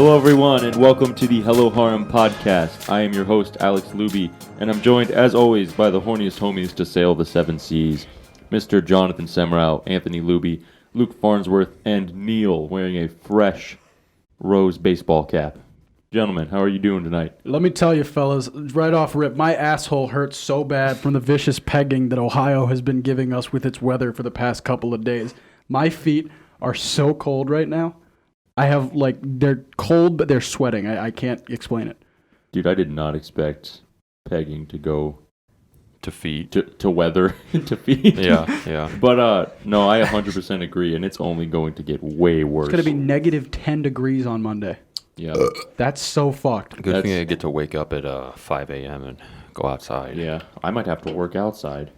Hello, everyone, and welcome to the Hello Harem Podcast. I am your host, Alex Luby, and I'm joined, as always, by the horniest homies to sail the seven seas, Mr. Jonathan Semrau, Anthony Luby, Luke Farnsworth, and Neil, wearing a fresh rose baseball cap. Gentlemen, how are you doing tonight? Let me tell you, fellas, right off rip, my asshole hurts so bad from the vicious pegging that Ohio has been giving us with its weather for the past couple of days. My feet are so cold right now. I have, they're cold, but they're sweating. I can't explain it. Dude, I did not expect pegging to go to feet. To weather to feet. Yeah. But, no, I 100% agree, and it's only going to get way worse. It's going to be negative 10 degrees on Monday. Yeah. That's so fucked. Good thing I get to wake up at 5 a.m. and go outside. Yeah, I might have to work outside.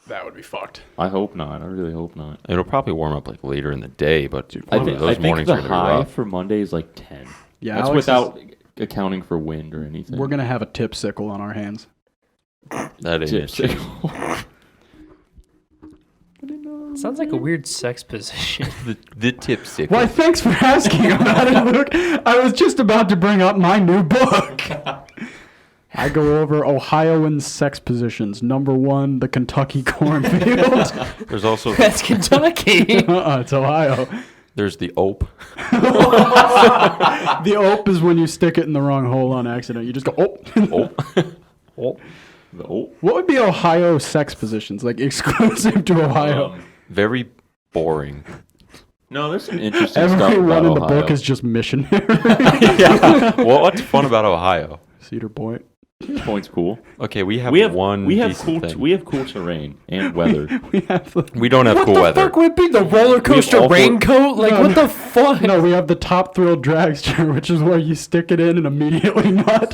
That would be fucked. I hope not. I really hope not. It'll probably warm up later in the day, but I think those mornings the are going to be high rough. for Monday is like 10. Yeah, that's Alex without accounting for wind or anything. We're going to have a tip sickle on our hands. That is Sounds like a weird sex position. the tip sickle. Why, thanks for asking about it, Luke. I was just about to bring up my new book. I go over Ohioan sex positions. Number 1, the Kentucky cornfield. There's also That's Kentucky. It's Ohio. there's the ope. The ope is when you stick it in the wrong hole on accident. You just go, Ope. What would be Ohio sex positions? Like exclusive to Ohio? Very boring. No, there's some interesting stuff Every about one in the Ohio. book is just missionary. Yeah. Well, what's fun about Ohio? Cedar Point. Point's cool. Okay, we have one we have decent cool thing. We have cool terrain and weather. We don't have What cool the weather. fuck would be the roller coaster awful- raincoat? Like, No, what the fuck? No, we have the top thrill dragster, which is where you stick it in and immediately nut.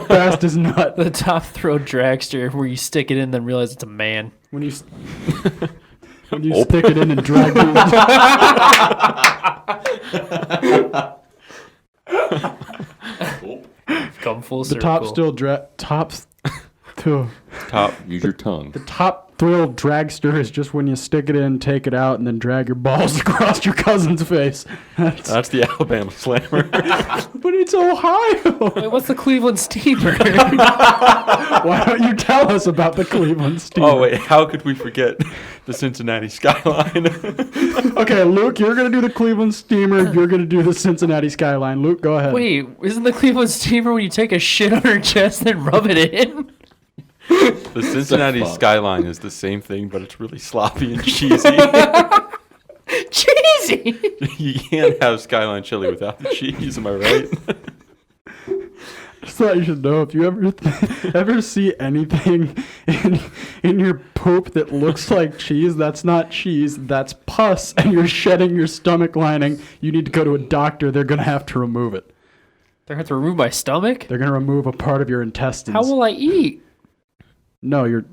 Fast as nut. The top throw dragster where you stick it in then realize it's a man. When you stick it in and drag it. Come full The circle. Use your tongue. The top thrill dragster is just when you stick it in, take it out, and then drag your balls across your cousin's face. That's the Alabama Slammer. But it's Ohio. Wait, what's the Cleveland Steamer? Why don't you tell us about the Cleveland Steamer? Oh, wait. How could we forget the Cincinnati Skyline? Okay, Luke, you're going to do the Cleveland Steamer. You're going to do the Cincinnati Skyline. Luke, go ahead. Wait, isn't the Cleveland Steamer when you take a shit on her chest and rub it in? The Cincinnati Skyline is the same thing, but it's really sloppy and cheesy. Cheesy! You can't have Skyline chili without the cheese, am I right? I just thought you should know if you ever see anything in your poop that looks like cheese, that's not cheese, that's pus, and you're shedding your stomach lining, you need to go to a doctor. They're going to have to remove it. They're going to have to remove my stomach? They're going to remove a part of your intestines. How will I eat? No, your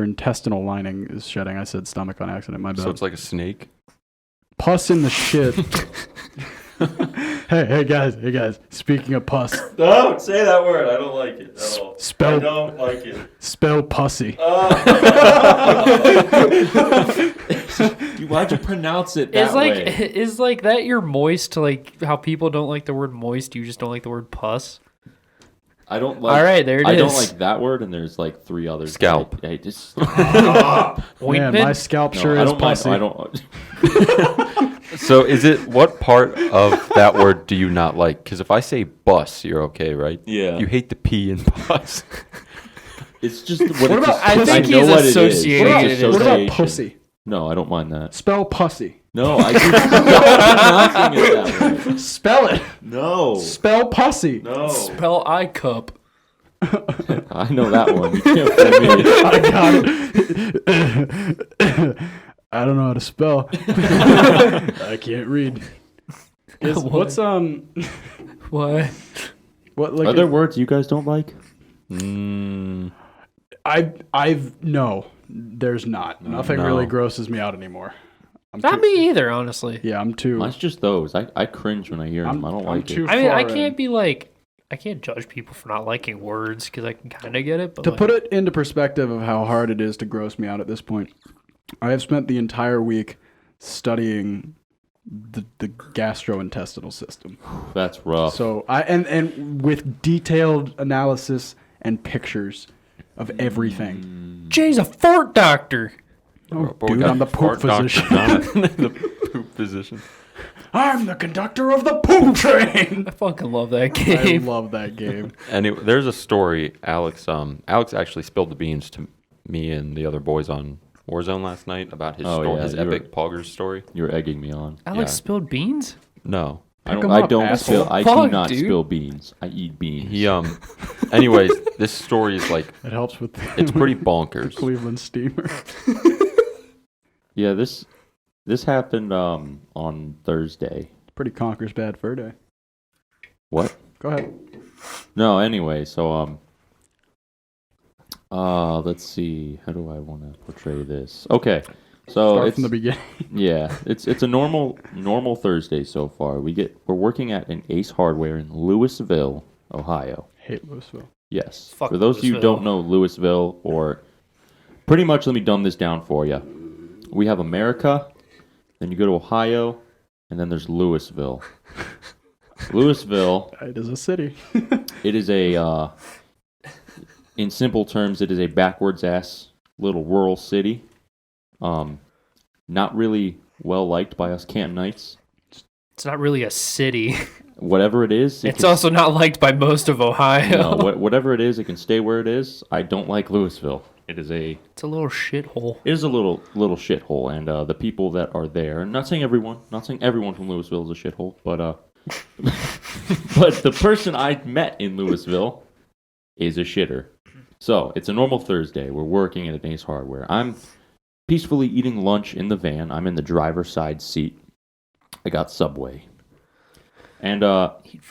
intestinal lining is shedding. I said stomach on accident. My bad. So it's like a snake? Pus in the shit. Hey guys. Speaking of pus, Don't say that word. I don't like it at all. Spell- I don't like it. spell pussy. Why'd you pronounce it that way? Is like that you're moist, like how people don't like the word moist, you just don't like the word pus? I don't like. All right, there it I is. don't like that word, and there's like 3 others. Scalp. Hey, just stop. Man, Ointment? my scalp No, sure I is don't mind. pussy. I don't. So is it, what part of that word do you not like? Because if I say bus, you're okay, right? Yeah. You hate the P in bus. It's just what about- I think know he's what it is. associating It's it as- What about association. pussy? No, I don't mind that. Spell pussy. No, I just stop pronouncing it that way. Spell it. No. Spell pussy. No. Spell I cup. I know that one. You can't fool me. I got it. I don't know how to spell. I can't read. What's What? what like Are there words you guys don't like? I've no. There's not. Nothing no. really grosses me out anymore. Not me either, honestly. Yeah, I'm too. Mine's just those. I cringe when I hear them. I don't like too it. I mean, I far in. can't be like, I can't judge people for not liking words because I can kind of get it. But To like, put it into perspective of how hard it is to gross me out at this point, I have spent the entire week studying the gastrointestinal system. That's rough. So and with detailed analysis and pictures of everything. Jay's a fart doctor. Oh, But we dude, got I'm the poop fart doctor physician. Jonathan, the poop physician. I'm the conductor of the poop train. I fucking love that I game. love that game. And there's a story. Alex actually spilled the beans to me and the other boys on Warzone last night about his his epic poggers story. You're egging me on. Alex Yeah. spilled beans? No, I Pick 'em don't. I up, don't asshole. spill. I do Fuck, not dude. spill beans. I eat beans. he Anyways, this story is like It helps with it's pretty the bonkers. Cleveland Steamer. Yeah, this happened on Thursday. Pretty conquers bad fur day. What? Go ahead. No, anyway, so let's see. How do I want to portray this? Okay. So Start it's from the beginning. yeah, it's a normal Thursday so far. We're working at an Ace Hardware in Louisville, Ohio. Hate Louisville. Yes. Fuck For those of you who Louisville. don't know Louisville, or pretty much, let me dumb this down for you. We have America, then you go to Ohio, and then there's Louisville. Louisville, It is a city. it is a, in simple terms, it is a backwards ass little rural city. Not really well liked by us Cantonites. It's not really a city. Whatever it is, It's also not liked by most of Ohio. no, whatever it is, it can stay where it is. I don't like Louisville. It's a little shithole. It is a little shithole, and the people that are there. I'm not saying everyone from Louisville is a shithole, but but the person I met in Louisville is a shitter. So it's a normal Thursday. We're working at an Ace Hardware. I'm peacefully eating lunch in the van. I'm in the driver's side seat. I got Subway, and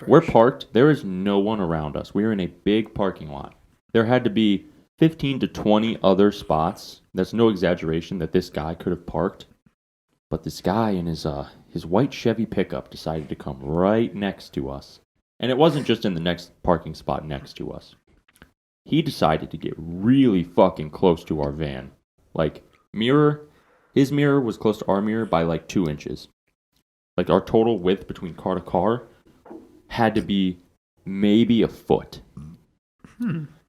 we're parked. There is no one around us. We are in a big parking lot. There had to be 15 to 20 other spots. That's no exaggeration that this guy could have parked. But this guy in his white Chevy pickup decided to come right next to us. And it wasn't just in the next parking spot next to us. He decided to get really fucking close to our van. Like, his mirror was close to our mirror by like 2 inches. Like, our total width between car to car had to be maybe a foot.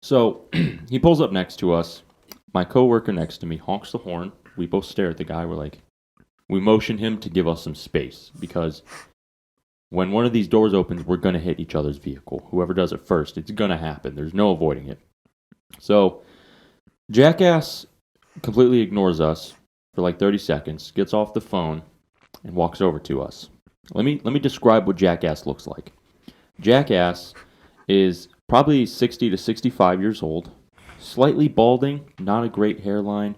So he pulls up next to us. My coworker next to me honks the horn. We both stare at the guy. We motion him to give us some space, because when one of these doors opens, we're going to hit each other's vehicle. Whoever does it first, it's going to happen. There's no avoiding it. So Jackass completely ignores us for like 30 seconds, gets off the phone, and walks over to us. Let me describe what Jackass looks like. Jackass is probably 60 to 65 years old, slightly balding, not a great hairline.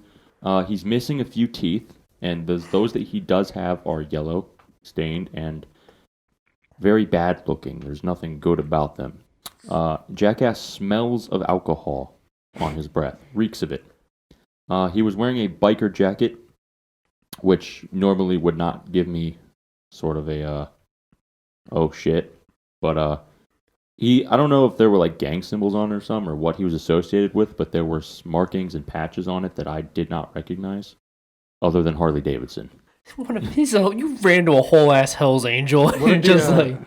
He's missing a few teeth, and those that he does have are yellow, stained, and very bad looking. There's nothing good about them. Jackass smells of alcohol on his breath, reeks of it. He was wearing a biker jacket, which normally would not give me sort of a, oh shit, but I don't know if there were like gang symbols on it or something, or what he was associated with, but there were markings and patches on it that I did not recognize, other than Harley Davidson. You ran to a whole ass Hell's Angel and just like.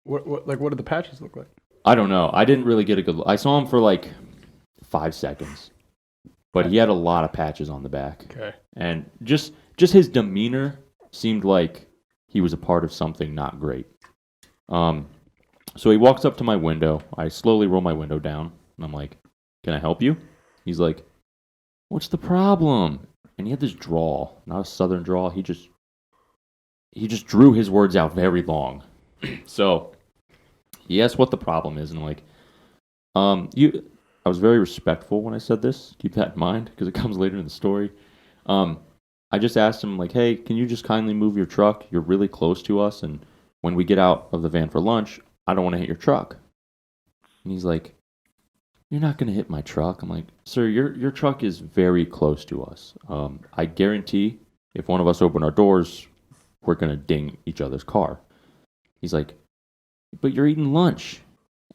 What did the patches look like? I don't know. I didn't really get a good look. I saw him for like 5 seconds, but he had a lot of patches on the back. Okay. And just his demeanor seemed like he was a part of something not great. So he walks up to my window. I slowly roll my window down, and I'm like, "Can I help you?" He's like, "What's the problem?" And he had this drawl, not a southern drawl. He just drew his words out very long. So he asked what the problem is, and I'm like, I was very respectful when I said this. Keep that in mind, because it comes later in the story. I just asked him, like, "Hey, can you just kindly move your truck? You're really close to us, and when we get out of the van for lunch, I don't want to hit your truck." And he's like, "You're not going to hit my truck." I'm like, "Sir, your truck is very close to us. I guarantee if one of us open our doors, we're going to ding each other's car." He's like, "But you're eating lunch."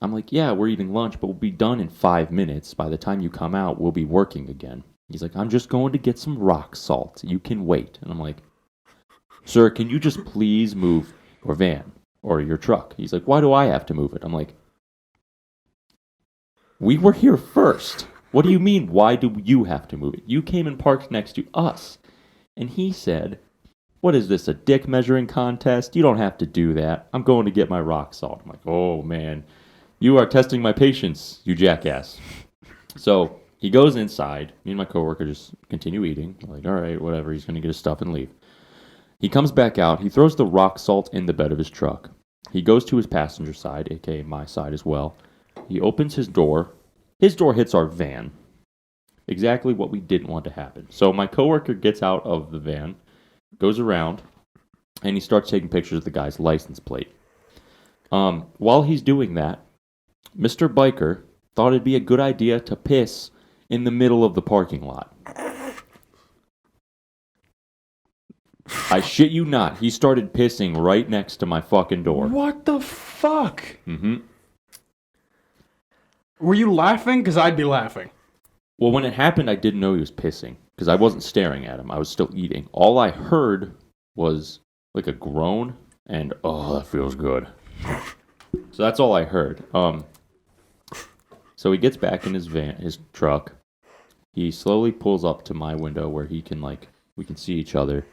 I'm like, "Yeah, we're eating lunch, but we'll be done in 5 minutes. By the time you come out, we'll be working again." He's like, "I'm just going to get some rock salt. You can wait." And I'm like, sir, can you just please move your van or your truck? He's like, why do I have to move it? I'm like, we were here first. What do you mean, why do you have to move it? You came and parked next to us. And he said, what is this, a dick measuring contest? You don't have to do that. I'm going to get my rock salt. I'm like, oh, man, you are testing my patience, you jackass. So he goes inside. Me and my coworker just continue eating. We're like, all right, whatever. He's going to get his stuff and leave. He comes back out. He throws the rock salt in the bed of his truck. He goes to his passenger side, a.k.a. my side as well. He opens his door. His door hits our van. Exactly what we didn't want to happen. So my coworker gets out of the van, goes around, and he starts taking pictures of the guy's license plate. While he's doing that, Mr. Biker thought it'd be a good idea to piss in the middle of the parking lot. I shit you not. He started pissing right next to my fucking door. What the fuck? Mm-hmm. Were you laughing? Because I'd be laughing. Well, when it happened, I didn't know he was pissing because I wasn't staring at him. I was still eating. All I heard was like a groan and, oh, that feels good. So that's all I heard. So he gets back in his truck. He slowly pulls up to my window where we can see each other.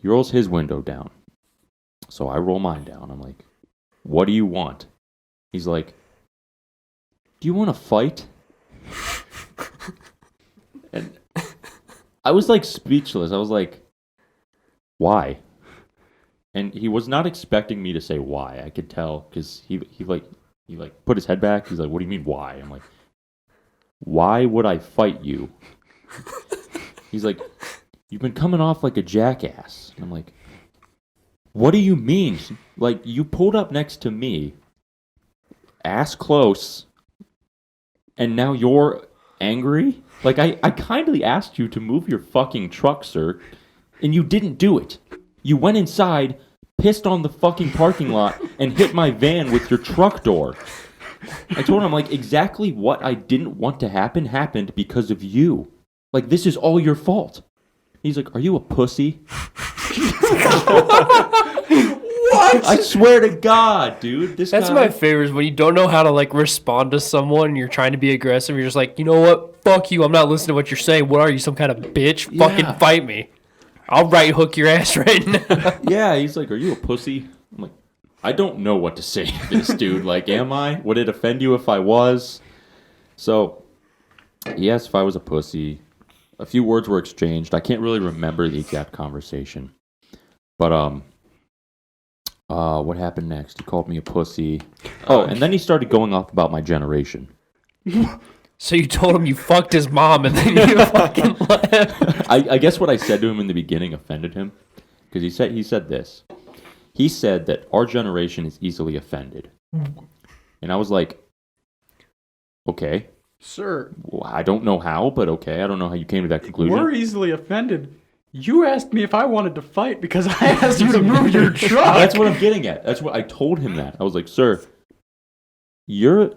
He rolls his window down. So I roll mine down. I'm like, what do you want? He's like, do you want to fight? And I was like speechless. I was like, why? And he was not expecting me to say why. I could tell because he put his head back. He's like, what do you mean why? I'm like, why would I fight you? He's like, you've been coming off like a jackass. And I'm like, what do you mean? Like, you pulled up next to me, ass close, and now you're angry? Like, I kindly asked you to move your fucking truck, sir, and you didn't do it. You went inside, pissed on the fucking parking lot, and hit my van with your truck door. I told him, like, exactly what I didn't want to happen happened because of you. Like, this is all your fault. He's like, are you a pussy? What? I swear to God, dude. That's my favorite is when you don't know how to, like, respond to someone and you're trying to be aggressive. You're just like, you know what? Fuck you. I'm not listening to what you're saying. What are you, some kind of bitch? Yeah. Fucking fight me. I'll right hook your ass right now. Yeah, he's like, are you a pussy? I'm like, I don't know what to say to this dude. Like, am I? Would it offend you if I was? So, he asked if I was a pussy. A few words were exchanged. I can't really remember the exact conversation. But, what happened next? He called me a pussy. Oh, and then he started going off about my generation. So you told him you fucked his mom and then you fucking left. I guess what I said to him in the beginning offended him. Because he said this. He said that our generation is easily offended. And I was like, okay. Sir. Well, I don't know how, but okay. I don't know how you came to that conclusion. We're easily offended. You asked me if I wanted to fight because I asked you to move your truck. That's what I'm getting at. That's what I told him that. I was like, sir, I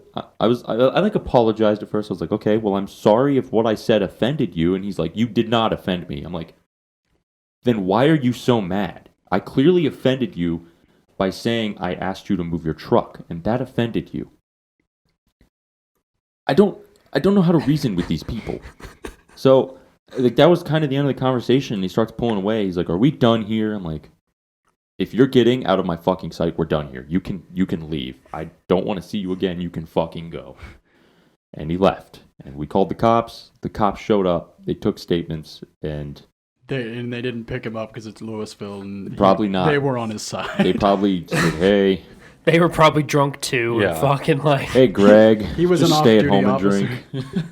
like apologized at first. I was like, okay, well, I'm sorry if what I said offended you. And he's like, you did not offend me. I'm like, then why are you so mad? I clearly offended you by saying I asked you to move your truck, and that offended you. I don't know how to reason with these people. So, like, that was kind of the end of the conversation. He starts pulling away. He's like, are we done here? I'm like, if you're getting out of my fucking sight, we're done here. You can leave. I don't want to see you again. You can fucking go. And he left. And we called the cops. The cops showed up. They took statements, and they didn't pick him up because it's Louisville. And probably not. They were on his side. They probably said, hey. They were probably drunk too. Yeah. And fucking like. Hey, Greg. He was just an stay at home officer. and drink.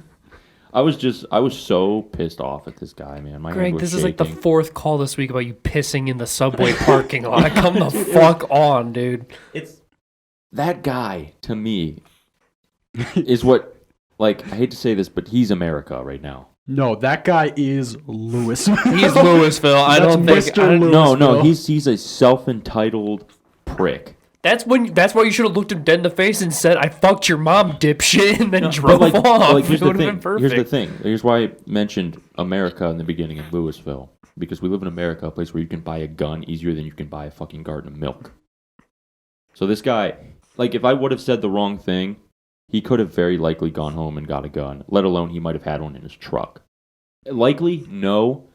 I was so pissed off at this guy, man. My Greg, hand was this shaking. is like the fourth call this week about you pissing in the subway parking lot. Come the fuck on, dude. It's that guy to me is what, like, I hate to say this, but he's America right now. No, that guy is Louisville. He's Louisville. I don't think. No, he's a self-entitled prick. That's why you should have looked him dead in the face and said, "I fucked your mom, dipshit," and then drove off. Like, here's the thing. Here's why I mentioned America in the beginning of Louisville. because we live in America, a place where you can buy a gun easier than you can buy a fucking carton of milk. So this guy, like, if I would have said the wrong thing, he could have very likely gone home and got a gun, let alone he might have had one in his truck. Likely, no,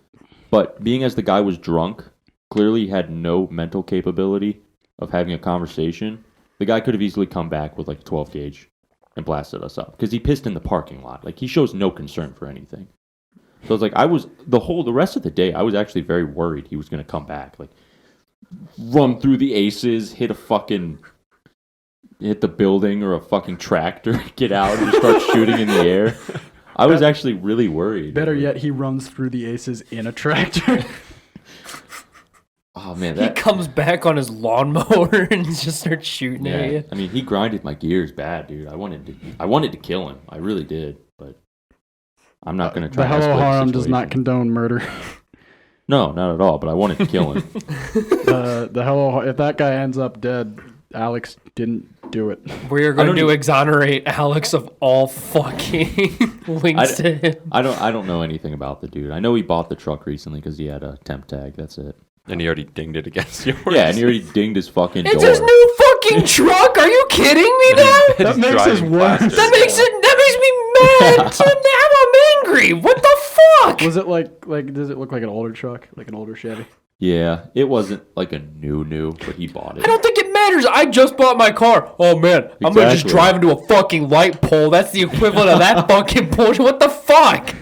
but being as the guy was drunk, clearly he had no mental capability of having a conversation. The guy could have easily come back with like a 12 gauge and blasted us up because he pissed in the parking lot. Like, he shows no concern for anything. So it's like, the rest of the day, I was actually very worried he was going to come back. Like, run through the aces, hit the building or a fucking tractor, get out and just start shooting in the air. I was actually really worried. Better yet, he runs through the aces in a tractor. Oh man, he comes back on his lawnmower and just starts shooting at you. I mean, he grinded my gears bad, dude. I wanted to kill him. I really did, but I'm not going to try. The Hello Harem does not condone murder. No, not at all. But I wanted to kill him. If that guy ends up dead, Alex didn't do it. We are going to exonerate Alex of all fucking links to him. I don't know anything about the dude. I know he bought the truck recently because he had a temp tag. That's it. And he already dinged it against yours. Yeah, and he already dinged his fucking door. It's his new fucking truck. Are you kidding me now? That makes us worse. That makes me mad. So now I'm angry. What the fuck? Was it like does it look like an older truck, like an older Chevy? Yeah, it wasn't like a new, but he bought it. I don't think it matters. I just bought my car. Oh man, I'm gonna just drive into a fucking light pole. That's the equivalent of that fucking bullshit. What the fuck?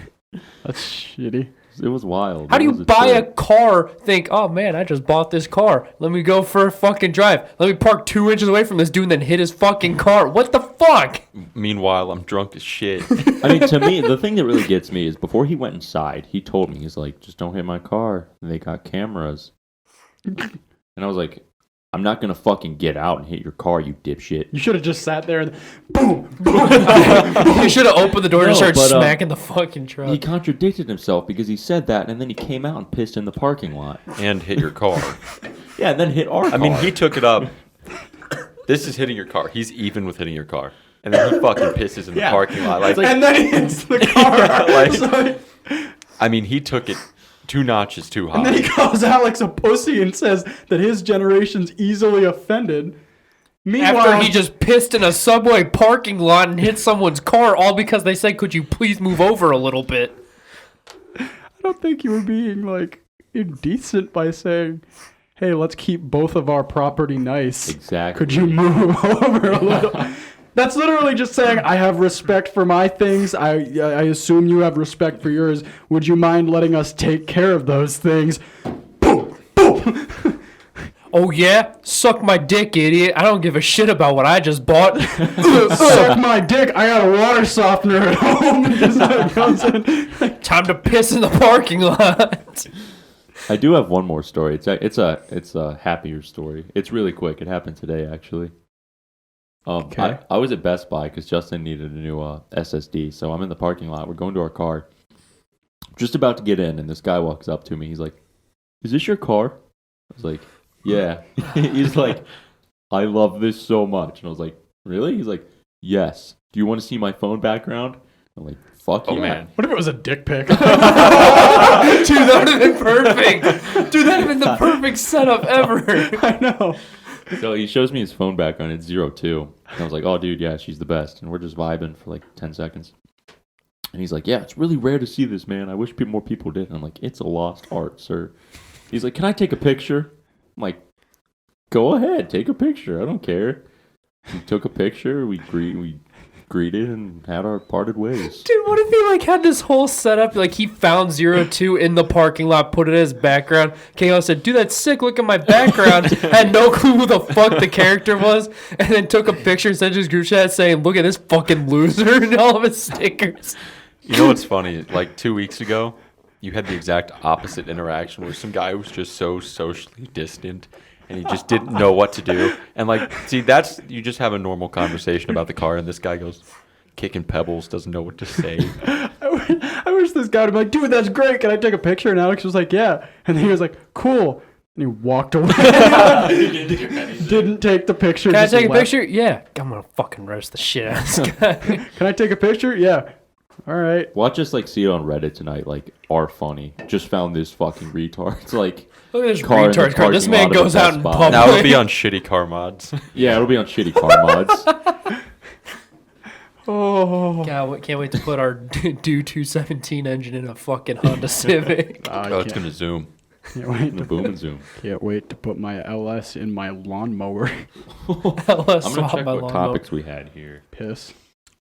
That's shitty. It was wild. How do you buy a car, think, oh man, I just bought this car. Let me go for a fucking drive. Let me park 2 inches away from this dude and then hit his fucking car. What the fuck? Meanwhile, I'm drunk as shit. I mean, to me, the thing that really gets me is before he went inside, he told me, he's like, just don't hit my car. They got cameras. And I was like, I'm not going to fucking get out and hit your car, you dipshit. You should have just sat there and boom, boom. You should have opened the door and started smacking the fucking truck. He contradicted himself because he said that and then he came out and pissed in the parking lot. And hit your car. Yeah, and then hit our car. I mean, he took it up. This is hitting your car. He's even with hitting your car. And then he fucking pisses in the parking lot. Like, and then he hits the car. I mean, he took it 2 notches too high. And then he calls Alex a pussy and says that his generation's easily offended. Meanwhile, after he just pissed in a Subway parking lot and hit someone's car, all because they said, could you please move over a little bit? I don't think you were being, like, indecent by saying, hey, let's keep both of our property nice. Exactly. Could you move over a little? That's literally just saying, I have respect for my things. I assume you have respect for yours. Would you mind letting us take care of those things? Boom, boom. Oh, yeah? Suck my dick, idiot. I don't give a shit about what I just bought. Suck my dick. I got a water softener at home. Time to piss in the parking lot. I do have one more story. It's a happier story. It's really quick. It happened today, actually. Okay. I was at Best Buy because Justin needed a new SSD. So I'm in the parking lot. We're going to our car. Just about to get in, and this guy walks up to me. He's like, is this your car? I was like, yeah. He's like, I love this so much. And I was like, really? He's like, yes. Do you want to see my phone background? I'm like, fuck yeah. Man. What if it was a dick pic? Dude, that would have been perfect. Dude, that would have been the perfect setup ever. I know. So he shows me his phone background. It's 02. And I was like, oh, dude, yeah, she's the best. And we're just vibing for like 10 seconds. And he's like, yeah, it's really rare to see this, man. I wish more people did. And I'm like, it's a lost art, sir. He's like, can I take a picture? I'm like, go ahead, take a picture. I don't care. He took a picture. We greeted and had our parted ways. Dude, what if he like had this whole setup? Like he found 02 in the parking lot, put it as background. KO said, dude, that's sick. Look at my background. Had no clue who the fuck the character was. And then took a picture and sent to his group chat saying, look at this fucking loser and all of his stickers. You know what's funny? Like 2 weeks ago, you had the exact opposite interaction where some guy was just so socially distant and he just didn't know what to do. And like, see, that's, you just have a normal conversation about the car and this guy goes kicking pebbles, doesn't know what to say. I wish this guy would be like, dude, that's great. Can I take a picture? And Alex was like, yeah. And then he was like, cool. And he walked away. Didn't take the picture. Can I take a picture? Yeah. I'm going to fucking roast the shit out of this guy. Can I take a picture? Yeah. All right. Watch us like see it on Reddit tonight. Like, are funny. Just found this fucking retard. It's like Look at this car in the retard car. This parking man lot of a goes out Best in Buy. public. Now it'll be on shitty car mods. yeah, it'll be on shitty car mods. Oh. God, can't wait to put our Do 217 engine in a fucking Honda Civic. Oh, it's gonna zoom. Can't wait The to boom and zoom. Can't wait to put my LS in my lawnmower. I'm gonna check what topics we had here. Piss.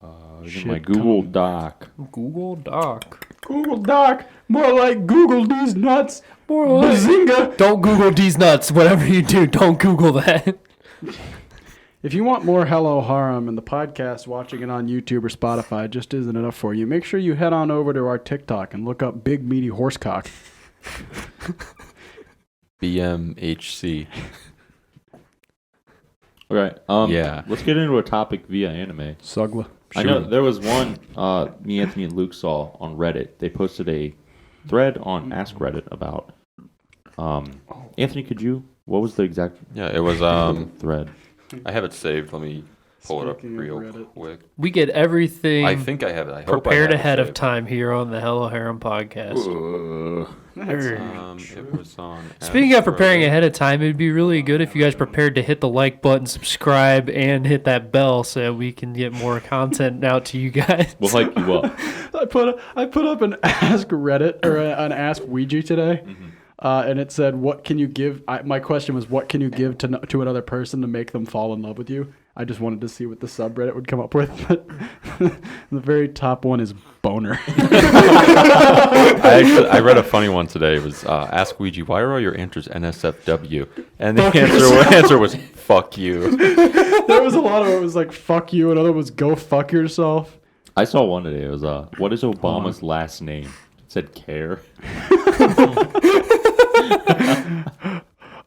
In my Google Doc. Google Doc. Google Doc. More like Google these nuts. More like- Bazinga. Don't Google these nuts. Whatever you do, don't Google that. If you want more Hello Harem and the podcast, watching it on YouTube or Spotify just isn't enough for you. Make sure you head on over to our TikTok and look up Big Meaty Horsecock. BMHC. Okay. Yeah. Let's get into a topic via anime. Sugla. I know there was one me, Anthony, and Luke saw on Reddit. They posted a thread on Ask Reddit about. Anthony, what was the exact Yeah, it was. thread? I have it saved. Let me pull it up Speaking of real Reddit. quick. We get everything I think I have it. I hope prepared I have ahead it of saved. time here on the Hello Harem podcast. It was on. Speaking of preparing ahead of time, it'd be really good if you guys prepared to hit the like button, subscribe, and hit that bell so we can get more content out to you guys. We'll hype you up. I put up an Ask Reddit or an Ask Ouija today, and it said, "What can you give?" My question was, "What can you give to another person to make them fall in love with you?" I just wanted to see what the subreddit would come up with. But the very top one is boner. I read a funny one today. It was ask Ouija, why are all your answers NSFW? And the answer was fuck you. There was a lot of it was like "fuck you," another was "go fuck yourself." I saw one today. It was what is Obama's last name? It said Care.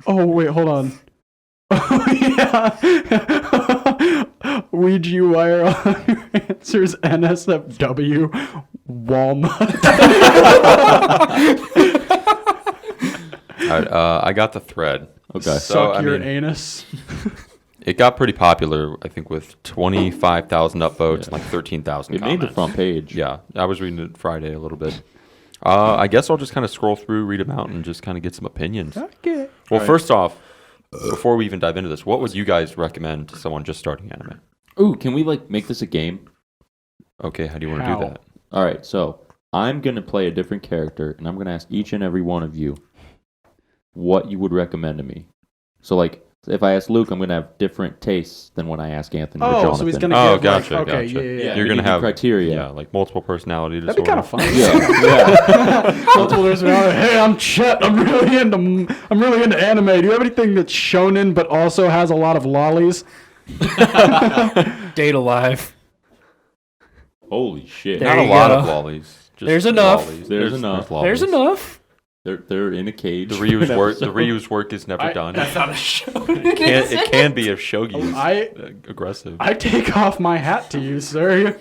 Oh wait, hold on. Oh yeah. Ouija, why are all your answers NSFW? Walnut. All right, I got the thread. Okay. So, Suck I your mean, anus. it got pretty popular, I think, with 25,000 upvotes and like 13,000 It comments. made the front page. Yeah, I was reading it Friday a little bit. I guess I'll just kind of scroll through, read them out, and just kind of get some opinions. Okay. Well, first off, before we even dive into this, what would you guys recommend to someone just starting anime? Ooh, can we make this a game? Okay, how do you want to How? do that? All right, so I'm gonna play a different character, and I'm gonna ask each and every one of you what you would recommend to me. So if I ask Luke, I'm gonna have different tastes than when I ask Anthony or Jonathan. So he's gonna Oh, give gotcha, like, okay, gotcha. yeah. Yeah, You're we gonna give you have criteria. Yeah, like multiple personality That'd be disorder. kind of fun. Yeah. Multiple personality. Hey, I'm Chet. I'm really into anime. Do you have anything that's shonen but also has a lot of lollies? Date alive. Holy shit. There Not a you lot go. of lollies. Just There's enough. lollies. There's enough. lollies. There's enough. They're in a cage. The for reuse an work. The episode. reuse work is never done. That's not a show. It can be if shogi is aggressive. I take off my hat to you, sir.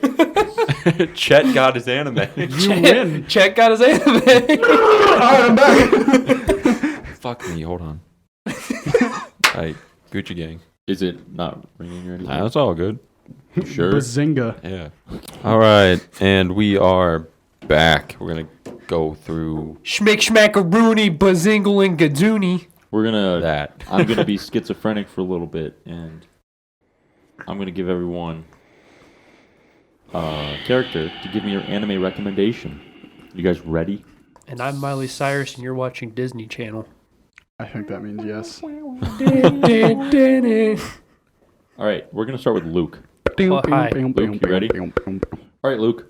Chet got his anime. You win. Chet got his anime. All right, I'm back. Fuck me. Hold on. Alright, Gucci gang. Is it not ringing or anything? That's all good. Sure. Bazinga. Yeah. All right, and we are back. We're gonna go through Schmick schmackaroony bazingle and gadzoony. We're gonna. that. I'm gonna be schizophrenic for a little bit, and I'm gonna give everyone a character to give me your anime recommendation. You guys ready? And I'm Miley Cyrus, and you're watching Disney Channel. I think that means yes. All right, we're gonna start with Luke. hi. Luke, you ready? All right, Luke.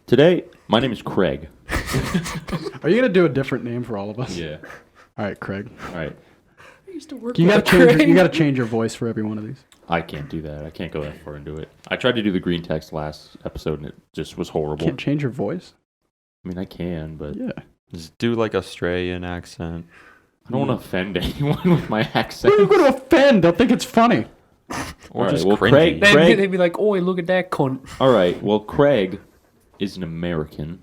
Today, my name is Craig. Are you gonna do a different name for all of us? Yeah. All right, Craig. All right. I used to work You with gotta change. Craig. You gotta change your voice for every one of these. I can't do that. I can't go that far into it. I tried to do the green text last episode, and it just was horrible. Can't change your voice. I mean, I can, but Yeah. Just do like Australian accent. I don't want to offend anyone with my Who accent. are you gonna offend? They'll think it's funny. Or All just right, well, cringy. Craig- They'd be like, "Oi, look at that cunt." All right. Well, Craig is an American.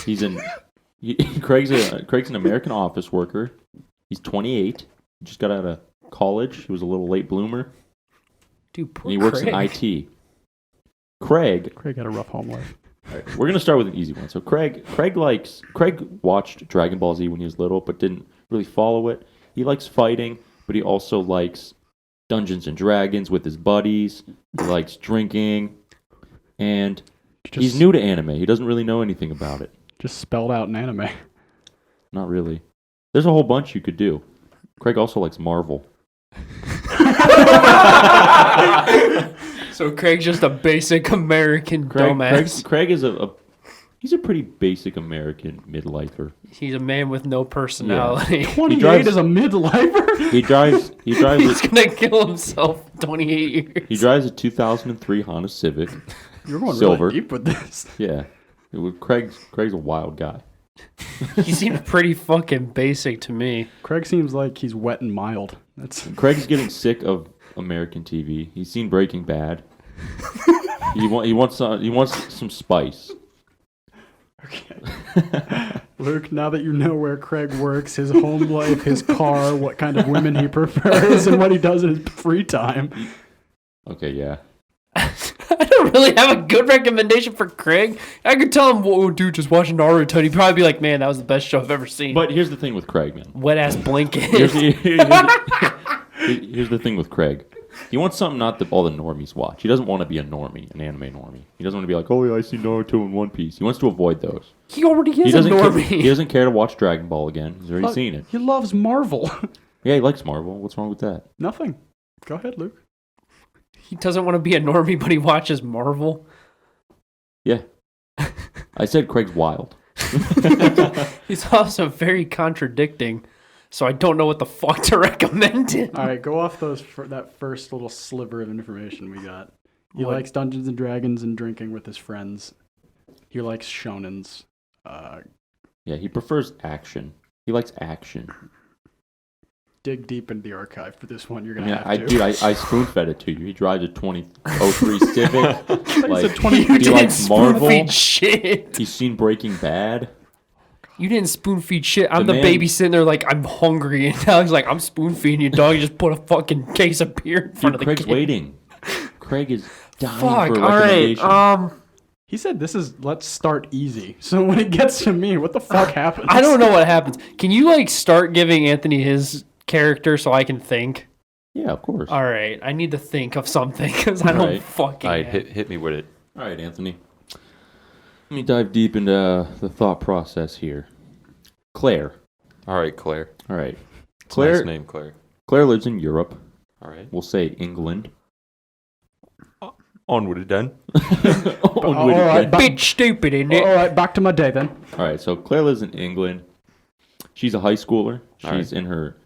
He's an Craig's an American office worker. He's 28. He just got out of college. He was a little late bloomer, Dude, poor and he works Craig. in IT. Craig had a rough home life. All right, we're gonna start with an easy one. So Craig watched Dragon Ball Z when he was little, but didn't really follow it. He likes fighting, but he also likes Dungeons and Dragons with his buddies. He likes drinking, and he's new to anime. He doesn't really know anything about it. Just spelled out in anime. Not really. There's a whole bunch you could do. Craig also likes Marvel. So Craig's just a basic American dumbass. Craig is he's a pretty basic American midlifer. He's a man with no personality. 28 is a midlifer? He drives He's gonna kill himself 28 years. He drives a 2003 Honda Civic. You're going Silver. really deep with this. Yeah. Craig's a wild guy. He seemed pretty fucking basic to me. Craig seems like he's wet and mild. Craig's getting sick of American TV. He's seen Breaking Bad. He wants some spice. Okay. Luke, now that you know where Craig works, his home life, his car, what kind of women he prefers, and what he does in his free time. Okay, yeah. I don't really have a good recommendation for Craig. I could tell him, "Whoa, dude, just watching Naruto." He'd probably be like, "Man, that was the best show I've ever seen." But here's the thing with Craig, man. Wet ass blanket. Here's the thing with Craig. He wants something not that all the normies watch. He doesn't want to be an anime normie. He doesn't want to be like, oh yeah, I see Naruto and One Piece. He wants to avoid those. He already is a normie. He doesn't care to watch Dragon Ball again. He's already seen it. He loves Marvel. Yeah, he likes Marvel. What's wrong with that? Nothing. Go ahead, Luke. He doesn't want to be a normie, but he watches Marvel. Yeah. I said Craig's wild. He's also very contradicting, so I don't know what the fuck to recommend him. All right, go off that first little sliver of information we got. He What? likes Dungeons and Dragons and drinking with his friends. He likes shonens. Yeah, he prefers action. He likes action. Dig deep into the archive for this one. You're I gonna mean, have to. dude, I spoon-fed it to you. He drives a 2003 Civic. Like, You he didn't likes spoon Marvel. feed shit. He's seen Breaking Bad. You didn't spoon feed shit. I'm The the man- baby sitting there like, I'm hungry, and now he's like, I'm spoon feeding you, dog. You just put a fucking case of beer in front Dude, of the Craig's kid. waiting. Craig is dying Fuck. for a All right. recommendation. He said this is let's start easy. So when it gets to me, what the fuck happens? I don't know what happens. Can you like start giving Anthony his character so I can think? Yeah, of course. All right. I need to think of something because I don't Alright. fucking. All right, hit me with it. All right, Anthony. Let me dive deep into the thought process here. Claire. All right, Claire. All right. It's a Claire. nice name, Claire. Claire lives in Europe. All right. We'll say England. On with it then. All right, Bitch stupid, isn't it? All right, back to my day then. right, so Claire lives in England. She's a high schooler. All She's right. in her,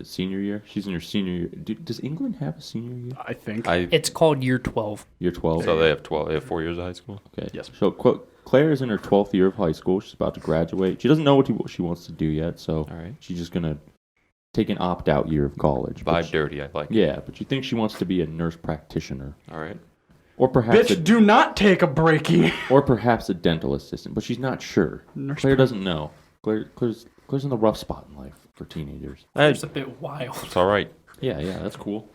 senior year? She's in her senior year. Does England have a senior year? I think. It's called year 12. Year 12? So they have 12. They have 4 years of high school. Okay. Yes. So Claire is in her 12th year of high school. She's about to graduate. She doesn't know what she wants to do yet, so All right. she's just going to take an opt-out year of college. But Vibe dirty. I like it. yeah, but she thinks she wants to be a nurse practitioner. All right. Or perhaps Bitch, do not take a breakie. a dental assistant, but she's not sure. Nurse Claire doesn't know. Claire's in the rough spot in life for teenagers. It's a bit wild. It's all right. Yeah, that's cool.